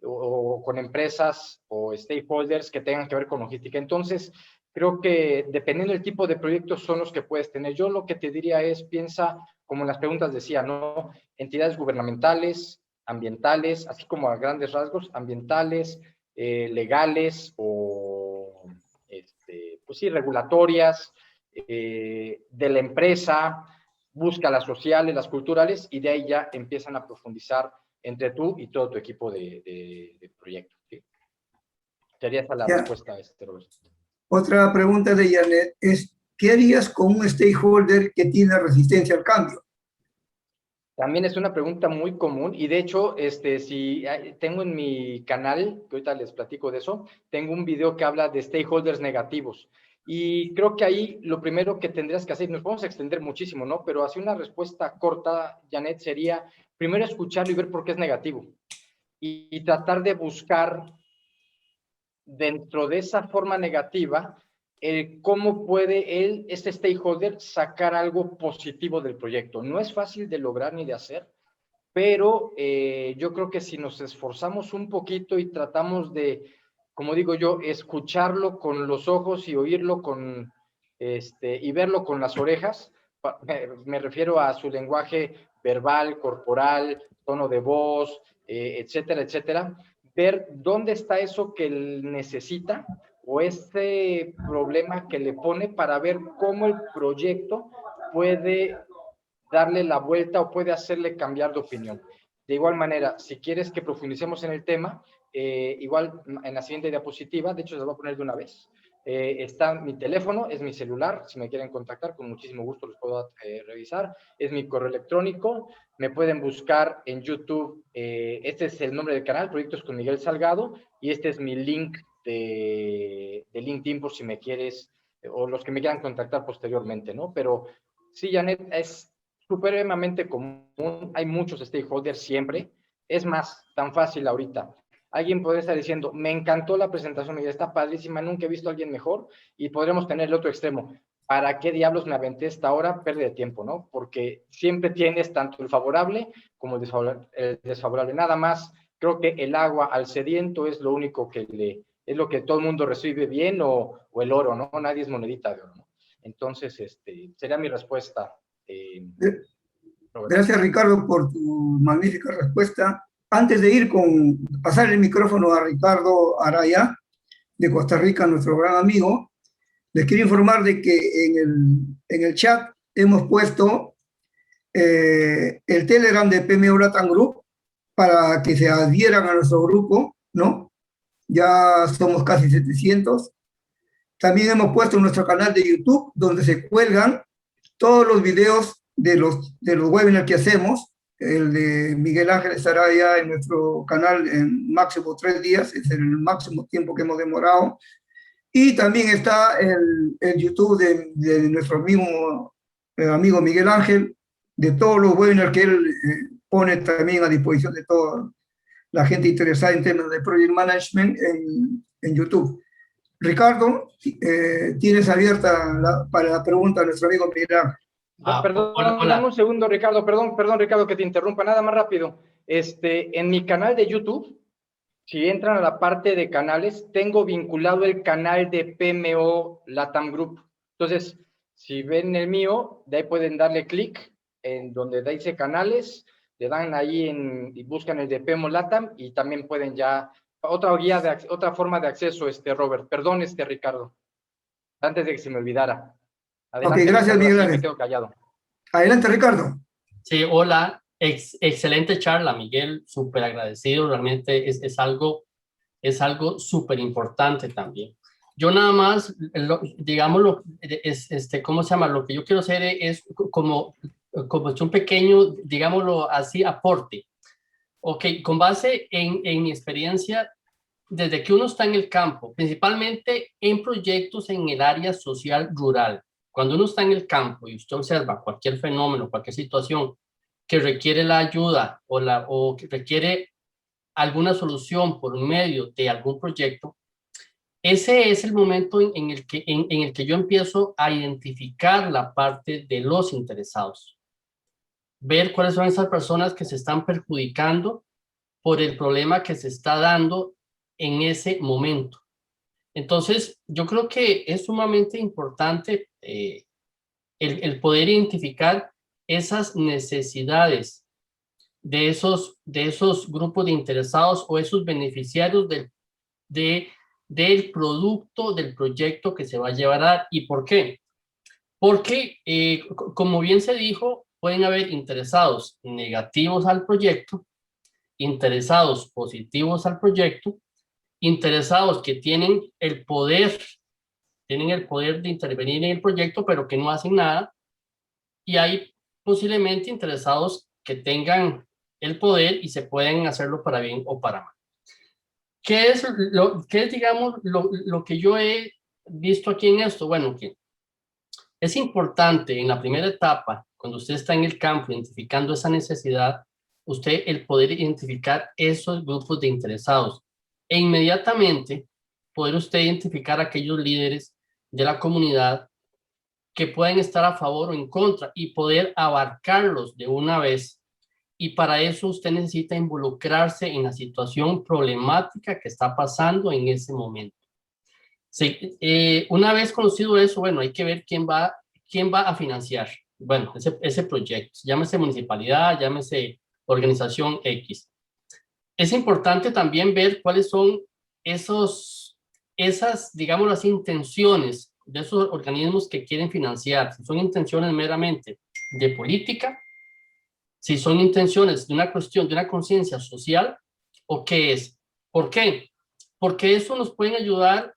o con empresas o stakeholders que tengan que ver con logística. Entonces, creo que dependiendo del tipo de proyectos son los que puedes tener. Yo lo que te diría es, piensa, como en las preguntas decía, ¿no? Entidades gubernamentales, ambientales, así como a grandes rasgos, ambientales, legales o, pues sí, regulatorias, de la empresa, busca las sociales, las culturales, y de ahí ya empiezan a profundizar entre tú y todo tu equipo de proyecto. ¿Sí? Sería esa la Ya. respuesta, Roberto. Otra pregunta de Janet es, ¿qué harías con un stakeholder que tiene resistencia al cambio? También es una pregunta muy común y de hecho, si tengo en mi canal, que ahorita les platico de eso, tengo un video que habla de stakeholders negativos. Y creo que ahí lo primero que tendrías que hacer, nos podemos extender muchísimo, ¿no? Pero así una respuesta corta, Janet, sería primero escucharlo y ver por qué es negativo. Y tratar de buscar dentro de esa forma negativa, cómo puede este stakeholder, sacar algo positivo del proyecto. No es fácil de lograr ni de hacer, pero yo creo que si nos esforzamos un poquito y tratamos de, como digo yo, escucharlo con los ojos y oírlo y verlo con las orejas, me refiero a su lenguaje verbal, corporal, tono de voz, etcétera, etcétera, ver dónde está eso que él necesita o ese problema que le pone para ver cómo el proyecto puede darle la vuelta o puede hacerle cambiar de opinión. De igual manera, si quieres que profundicemos en el tema, igual en la siguiente diapositiva, de hecho les voy a poner de una vez, está mi teléfono, es mi celular, si me quieren contactar, con muchísimo gusto los puedo revisar, es mi correo electrónico, me pueden buscar en YouTube, este es el nombre del canal, Proyectos con Miguel Salgado, y este es mi link de LinkedIn por si me quieres, o los que me quieran contactar posteriormente, ¿no? Pero sí, Janet, es supremamente común, hay muchos stakeholders siempre, es más, tan fácil ahorita. Alguien puede estar diciendo, me encantó la presentación, Miguel, está padrísima, nunca he visto a alguien mejor, y podremos tener el otro extremo. ¿Para qué diablos me aventé esta hora? Pérdida de tiempo, ¿no? Porque siempre tienes tanto el favorable como el desfavorable. Nada más, creo que el agua al sediento es lo único es lo que todo el mundo recibe bien, o el oro, ¿no? Nadie es monedita de oro, ¿no? Entonces, sería mi respuesta. Gracias, Ricardo, por tu magnífica respuesta. Antes de pasar el micrófono a Ricardo Araya, de Costa Rica, nuestro gran amigo, les quiero informar de que en el chat hemos puesto el Telegram de PMO Latam Group para que se adhieran a nuestro grupo, ¿no? Ya somos casi 700. También hemos puesto nuestro canal de YouTube, donde se cuelgan todos los videos de los webinars que hacemos. El de Miguel Ángel estará ya en nuestro canal en máximo 3 días, es el máximo tiempo que hemos demorado. Y también está el YouTube de nuestro amigo Miguel Ángel, de todos los webinars que él pone también a disposición de toda la gente interesada en temas de Project Management en YouTube. Ricardo, tienes abierta para la pregunta a nuestro amigo Miguel Ángel. Perdón, hola. dame un segundo, Ricardo, perdón, Ricardo, que te interrumpa, nada más rápido. En mi canal de YouTube, si entran a la parte de canales, tengo vinculado el canal de PMO Latam Group. Entonces, si ven el mío, de ahí pueden darle clic en donde dice canales, le dan ahí y buscan el de PMO Latam, y también pueden ya, otra forma de acceso, Robert. Perdón, Ricardo, antes de que se me olvidara. Adelante, Ok, gracias, Ricardo, Miguel así me Ángel. quedo callado. Adelante, Ricardo. Sí, hola. Excelente charla, Miguel. Súper agradecido. Realmente es algo súper importante también. Yo nada más, digámoslo, ¿cómo se llama? Lo que yo quiero hacer es como un pequeño, digámoslo así, aporte. Ok, con base en mi experiencia, desde que uno está en el campo, principalmente en proyectos en el área social rural, cuando uno está en el campo y usted observa cualquier fenómeno, cualquier situación que requiere la ayuda o que requiere alguna solución por medio de algún proyecto, ese es el momento en el que yo empiezo a identificar la parte de los interesados, ver cuáles son esas personas que se están perjudicando por el problema que se está dando en ese momento. Entonces, yo creo que es sumamente importante el poder identificar esas necesidades de esos grupos de interesados o esos beneficiarios del producto, del proyecto que se va a llevar a dar. ¿Y por qué? Porque, como bien se dijo, pueden haber interesados negativos al proyecto, interesados positivos al proyecto, interesados que tienen el poder de intervenir en el proyecto, pero que no hacen nada, y hay posiblemente interesados que tengan el poder y se pueden hacerlo para bien o para mal. ¿Qué es, digamos, lo que yo he visto aquí en esto? Bueno, que es importante en la primera etapa, cuando usted está en el campo identificando esa necesidad, usted el poder identificar esos grupos de interesados e inmediatamente poder usted identificar aquellos líderes de la comunidad que pueden estar a favor o en contra y poder abarcarlos de una vez. Y para eso usted necesita involucrarse en la situación problemática que está pasando en ese momento. Sí, una vez conocido eso, bueno, hay que ver quién va a financiar. Bueno, ese proyecto, llámese municipalidad, llámese organización X. Es importante también ver cuáles son esas, digamos, las intenciones de esos organismos que quieren financiar. Si son intenciones meramente de política, si son intenciones de una cuestión, de una conciencia social, o qué es. ¿Por qué? Porque eso nos puede ayudar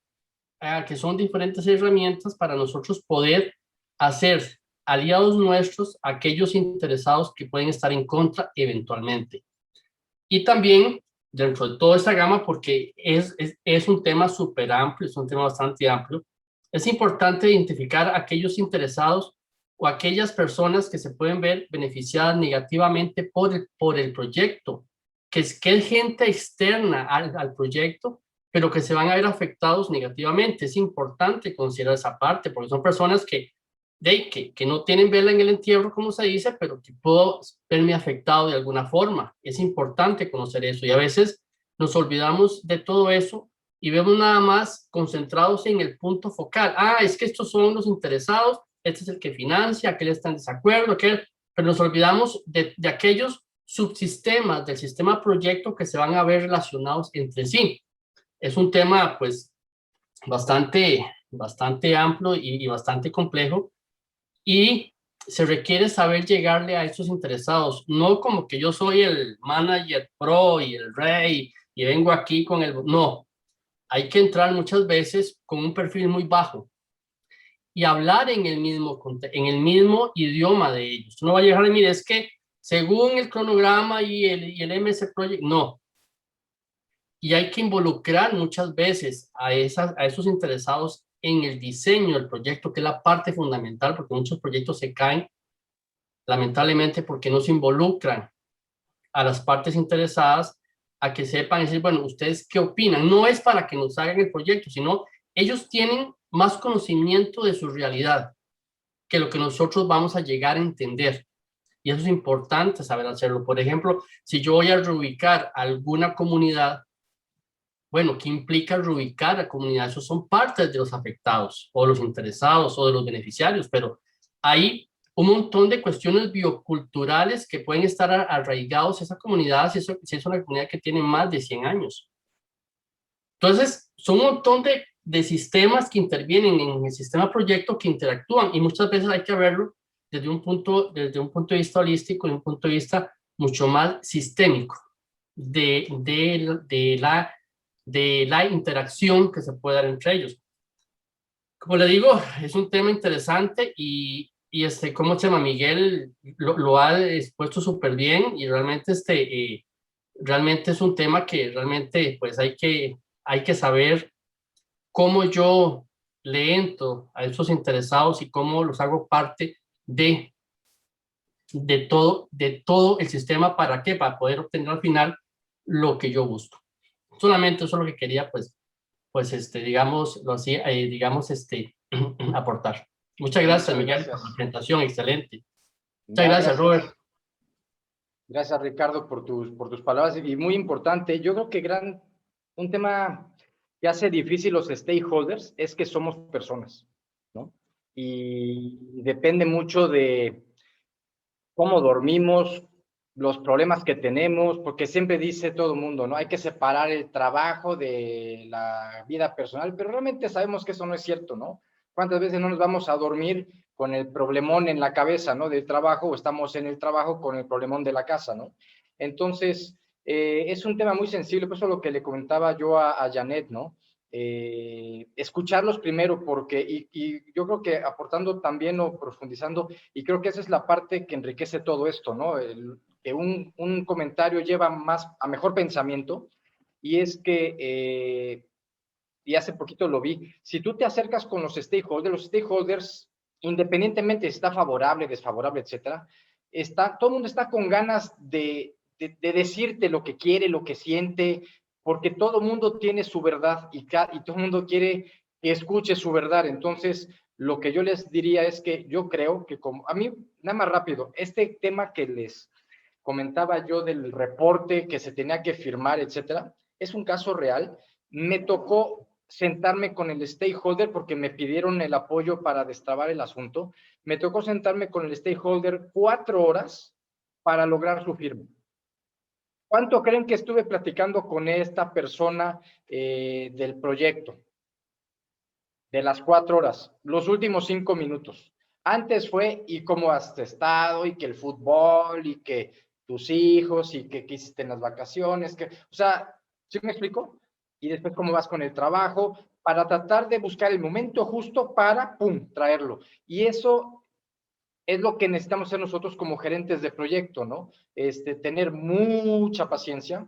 a que son diferentes herramientas para nosotros poder hacer aliados nuestros aquellos interesados que pueden estar en contra eventualmente. Y también dentro de toda esta gama, porque es un tema súper amplio, es un tema bastante amplio, es importante identificar aquellos interesados o aquellas personas que se pueden ver beneficiadas negativamente por el proyecto, que es gente externa al proyecto, pero que se van a ver afectados negativamente. Es importante considerar esa parte, porque son personas que no tienen vela en el entierro, como se dice, pero que puedo verme afectado de alguna forma. Es importante conocer eso, y a veces nos olvidamos de todo eso y vemos nada más concentrados en el punto focal. Es que estos son los interesados, este es el que financia, aquel está en desacuerdo, aquel, pero nos olvidamos de aquellos subsistemas del sistema proyecto que se van a ver relacionados entre sí. Es un tema pues bastante amplio y bastante complejo, y se requiere saber llegarle a estos interesados, no como que yo soy el manager pro y el rey y vengo aquí con el... No, hay que entrar muchas veces con un perfil muy bajo y hablar en el mismo idioma de ellos. No va a llegar a mí, es que según el cronograma y el MS Project, no. Y hay que involucrar muchas veces a esos interesados en el diseño del proyecto, que es la parte fundamental, porque muchos proyectos se caen, lamentablemente, porque no se involucran a las partes interesadas a que sepan decir, bueno, ¿ustedes qué opinan? No es para que nos hagan el proyecto, sino ellos tienen más conocimiento de su realidad que lo que nosotros vamos a llegar a entender. Y eso es importante saber hacerlo. Por ejemplo, si yo voy a reubicar alguna comunidad, bueno, ¿qué implica reubicar a comunidad? Esos son partes de los afectados o los interesados o de los beneficiarios, pero hay un montón de cuestiones bioculturales que pueden estar arraigados a esa comunidad si es una comunidad que tiene más de 100 años. Entonces, son un montón de sistemas que intervienen en el sistema proyecto, que interactúan, y muchas veces hay que verlo desde un punto de vista holístico y un punto de vista mucho más sistémico de la interacción que se puede dar entre ellos. Como le digo, es un tema interesante y ¿cómo se llama? Miguel lo ha expuesto súper bien, y realmente realmente es un tema que realmente pues hay que saber cómo yo le entro a esos interesados y cómo los hago parte de todo el sistema. ¿Para qué? Para poder obtener al final lo que yo busco. Solamente eso es lo que quería pues digámoslo así, aportar. Muchas gracias, Miguel, por la presentación, excelente. Muchas gracias, Robert. Gracias, Ricardo, por tus palabras, y muy importante, yo creo que un tema que hace difícil los stakeholders es que somos personas, ¿no? Y depende mucho de cómo dormimos, los problemas que tenemos, porque siempre dice todo el mundo, ¿no? Hay que separar el trabajo de la vida personal, pero realmente sabemos que eso no es cierto, ¿no? ¿Cuántas veces no nos vamos a dormir con el problemón en la cabeza, ¿no? Del trabajo, o estamos en el trabajo con el problemón de la casa, ¿no? Entonces, es un tema muy sensible, por eso lo que le comentaba yo a Janet, ¿no? Escucharlos primero, porque, y yo creo que aportando también o profundizando, y creo que esa es la parte que enriquece todo esto, ¿no? Que un comentario lleva más a mejor pensamiento, y es que, y hace poquito lo vi, si tú te acercas con los stakeholders, independientemente si está favorable, desfavorable, etcétera, todo el mundo está con ganas de decirte lo que quiere, lo que siente, porque todo el mundo tiene su verdad y todo el mundo quiere que escuche su verdad. Entonces, lo que yo les diría es que yo creo que, como a mí, nada más rápido, este tema que les comentaba yo del reporte que se tenía que firmar, etcétera, es un caso real. Me tocó sentarme con el stakeholder porque me pidieron el apoyo para destrabar el asunto. Me tocó sentarme con el stakeholder 4 horas para lograr su firma. ¿Cuánto creen que estuve platicando con esta persona del proyecto? De las 4 horas, los últimos 5 minutos. Antes fue, ¿y cómo has estado? Y que el fútbol, y que tus hijos, y que qué hiciste en las vacaciones, que, o sea, ¿sí me explico? Y después cómo vas con el trabajo, para tratar de buscar el momento justo para, pum, traerlo. Y eso es lo que necesitamos hacer nosotros como gerentes de proyecto, ¿no? Tener mucha paciencia,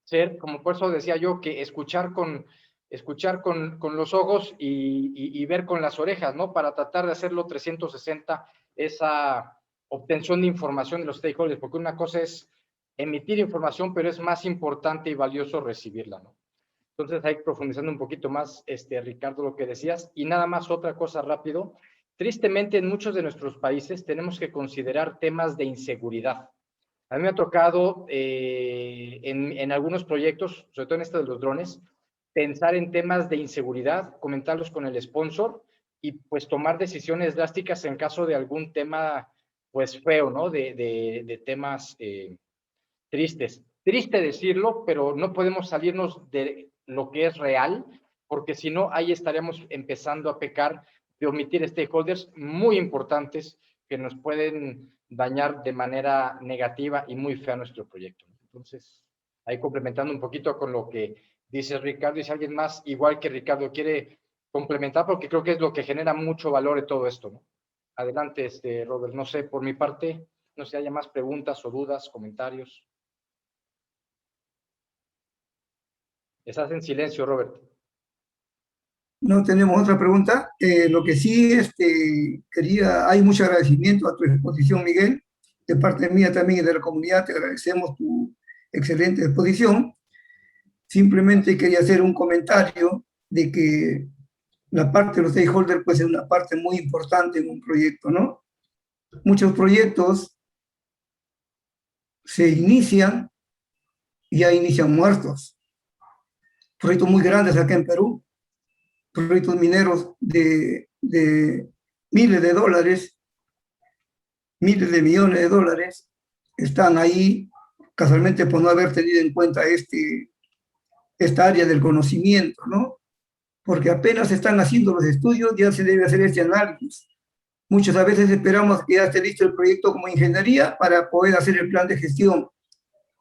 ser, como por eso decía yo, que escuchar con los ojos y ver con las orejas, ¿no? Para tratar de hacerlo 360, esa obtención de información de los stakeholders, porque una cosa es emitir información, pero es más importante y valioso recibirla, ¿no? Entonces, ahí profundizando un poquito más, Ricardo, lo que decías, y nada más otra cosa rápido. Tristemente, en muchos de nuestros países tenemos que considerar temas de inseguridad. A mí me ha tocado en algunos proyectos, sobre todo en esto de los drones, pensar en temas de inseguridad, comentarlos con el sponsor y pues tomar decisiones drásticas en caso de algún tema pues feo, ¿no? De temas tristes. Triste decirlo, pero no podemos salirnos de lo que es real, porque si no, ahí estaríamos empezando a pecar de omitir stakeholders muy importantes que nos pueden dañar de manera negativa y muy fea nuestro proyecto. Entonces, ahí complementando un poquito con lo que dice Ricardo, y si alguien más, igual que Ricardo, quiere complementar, porque creo que es lo que genera mucho valor en todo esto, ¿no? Adelante, Robert. No sé, por mi parte, no sé si haya más preguntas o dudas, comentarios. Estás en silencio, Robert. No tenemos otra pregunta. Lo que sí hay mucho agradecimiento a tu exposición, Miguel. De parte mía también y de la comunidad, te agradecemos tu excelente exposición. Simplemente quería hacer un comentario de que la parte de los stakeholders puede ser una parte muy importante en un proyecto, ¿no? Muchos proyectos se inician y ya inician muertos. Proyectos muy grandes acá en Perú, proyectos mineros de miles de dólares, miles de millones de dólares, están ahí casualmente por no haber tenido en cuenta esta área del conocimiento, ¿no? Porque apenas están haciendo los estudios, ya se debe hacer este análisis. Muchas veces esperamos que ya esté listo el proyecto como ingeniería para poder hacer el plan de gestión,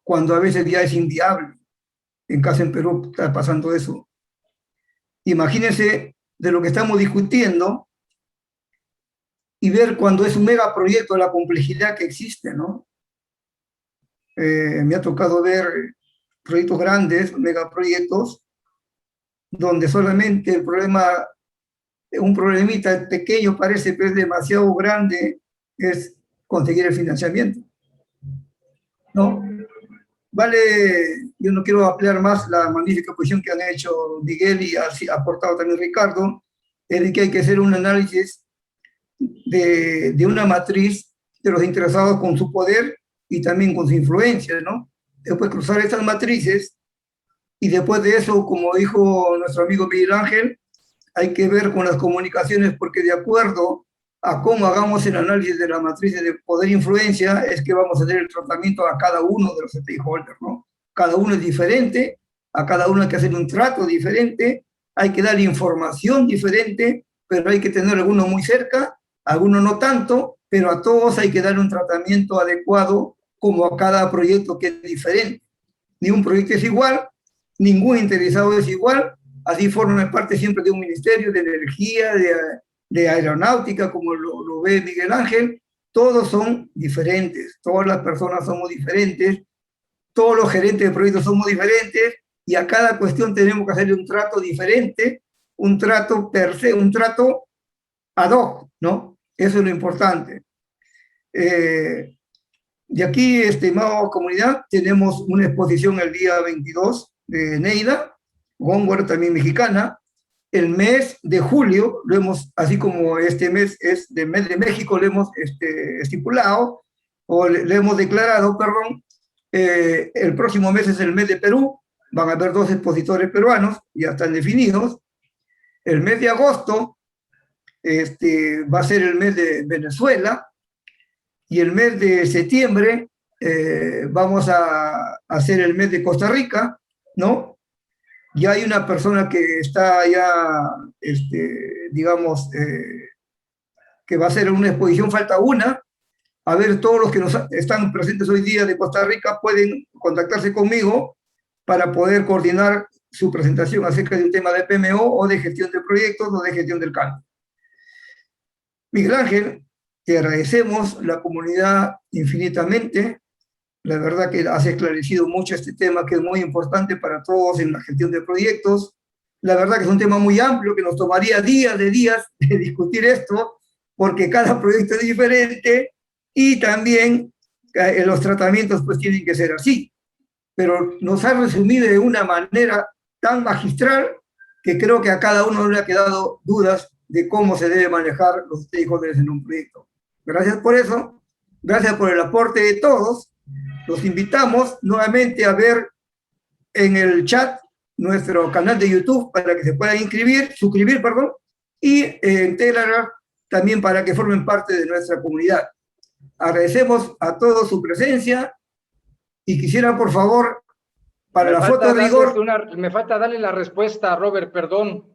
cuando a veces ya es inviable. En caso en Perú está pasando eso. Imagínense de lo que estamos discutiendo y ver cuando es un megaproyecto la complejidad que existe, ¿no? Me ha tocado ver proyectos grandes, megaproyectos, donde solamente el problema, un problemita pequeño parece que es demasiado grande, es conseguir el financiamiento, ¿no? Vale, yo no quiero ampliar más la magnífica posición que han hecho Miguel y ha aportado también Ricardo, es de que hay que hacer un análisis de una matriz de los interesados con su poder y también con su influencia, ¿no? Después cruzar estas matrices y después de eso, como dijo nuestro amigo Miguel Ángel, hay que ver con las comunicaciones porque de acuerdo a cómo hagamos el análisis de la matriz de poder e influencia es que vamos a hacer el tratamiento a cada uno de los stakeholders, ¿no? Cada uno es diferente, a cada uno hay que hacer un trato diferente, hay que dar información diferente, pero hay que tener algunos muy cerca, algunos no tanto, pero a todos hay que dar un tratamiento adecuado como a cada proyecto que es diferente. ni un proyecto es igual, ningún interesado es igual, así forman parte siempre de un ministerio de energía, de aeronáutica, como lo ve Miguel Ángel. Todos son diferentes, todas las personas somos diferentes, todos los gerentes de proyectos somos diferentes, y a cada cuestión tenemos que hacerle un trato diferente, un trato per se, un trato ad hoc, ¿no? Eso es lo importante. De aquí, estimada comunidad, tenemos una exposición el día 22 de Neida, Góngora también mexicana. El mes de julio, lo hemos, así como este mes es del mes de México, lo hemos estipulado, o le hemos declarado, perdón, el próximo mes es el mes de Perú, van a haber 2 expositores peruanos, ya están definidos. El mes de agosto va a ser el mes de Venezuela, y el mes de septiembre vamos a hacer el mes de Costa Rica, ¿no? Ya hay una persona que está ya, digamos, que va a hacer una exposición, falta una. A ver, todos los que están presentes hoy día de Costa Rica pueden contactarse conmigo para poder coordinar su presentación acerca de un tema de PMO o de gestión de proyectos o de gestión del cambio. Miguel Ángel, te agradecemos la comunidad infinitamente. La verdad que has esclarecido mucho este tema que es muy importante para todos en la gestión de proyectos. La verdad que es un tema muy amplio que nos tomaría días de discutir esto, porque cada proyecto es diferente y también los tratamientos pues tienen que ser así. Pero nos ha resumido de una manera tan magistral que creo que a cada uno le ha quedado dudas de cómo se debe manejar los stakeholders en un proyecto. Gracias por eso, gracias por el aporte de todos. Los invitamos nuevamente a ver en el chat nuestro canal de YouTube para que se puedan suscribir, perdón, y en Telegram también para que formen parte de nuestra comunidad. Agradecemos a todos su presencia y quisiera, por favor, para la foto de rigor... Me falta darle la respuesta, Robert, perdón.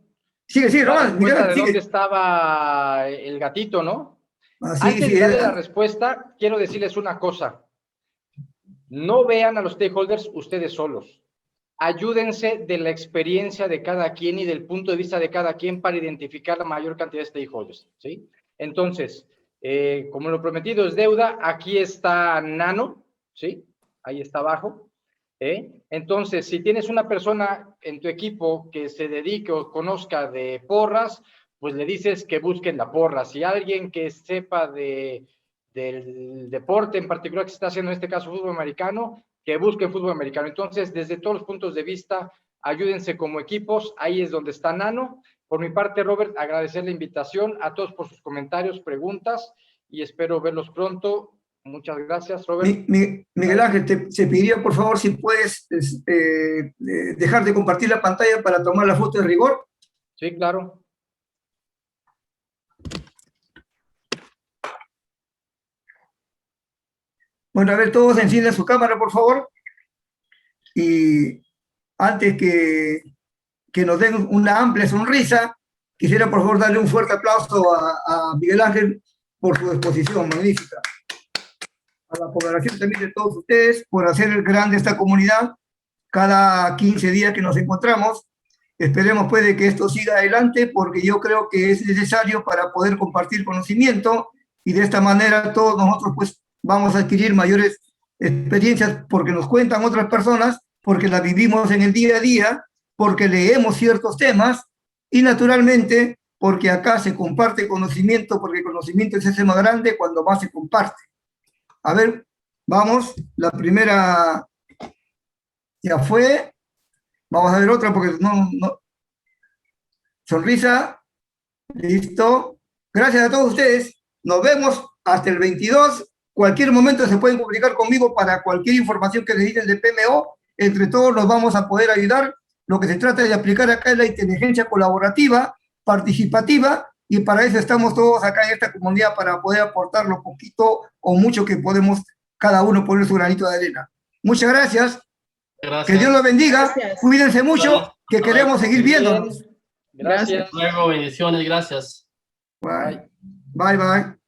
Sigue, Román. ¿De dónde estaba el gatito, no? Antes de darle la respuesta, quiero decirles una cosa. No vean a los stakeholders ustedes solos. Ayúdense de la experiencia de cada quien y del punto de vista de cada quien para identificar la mayor cantidad de stakeholders, ¿sí? Entonces, como lo prometido es deuda, aquí está Nano, ¿sí? Ahí está abajo. Entonces, si tienes una persona en tu equipo que se dedique o conozca de porras, pues le dices que busquen la porra. Si alguien que sepa del deporte en particular que se está haciendo, en este caso fútbol americano, que busque fútbol americano. Entonces, desde todos los puntos de vista, ayúdense como equipos. Ahí es donde está Nano. Por mi parte, Robert, agradecer la invitación a todos por sus comentarios, preguntas, y espero verlos pronto. Muchas gracias, Robert. Miguel Ángel, te pediría, por favor, si puedes dejar de compartir la pantalla para tomar la foto de rigor. Sí, claro. Bueno, a ver, todos encienden su cámara, por favor. Y antes que nos den una amplia sonrisa, quisiera, por favor, darle un fuerte aplauso a Miguel Ángel por su exposición magnífica. A la población también de todos ustedes por hacer grande esta comunidad cada 15 días que nos encontramos. Esperemos pues de que esto siga adelante porque yo creo que es necesario para poder compartir conocimiento y de esta manera todos nosotros pues vamos a adquirir mayores experiencias porque nos cuentan otras personas, porque las vivimos en el día a día, porque leemos ciertos temas y naturalmente porque acá se comparte conocimiento, porque el conocimiento es ese más grande cuando más se comparte. A ver, vamos, la primera ya fue. Vamos a ver otra porque no. Sonrisa. Listo. Gracias a todos ustedes. Nos vemos hasta el 22. Cualquier momento se pueden comunicar conmigo para cualquier información que necesiten de PMO. Entre todos nos vamos a poder ayudar. Lo que se trata de aplicar acá es la inteligencia colaborativa, participativa, y para eso estamos todos acá en esta comunidad, para poder aportar lo poquito o mucho que podemos cada uno poner su granito de arena. Muchas gracias. Que Dios los bendiga. Gracias. Cuídense mucho, que queremos seguir viéndonos. Gracias. Luego, bendiciones, gracias. Bye. Bye.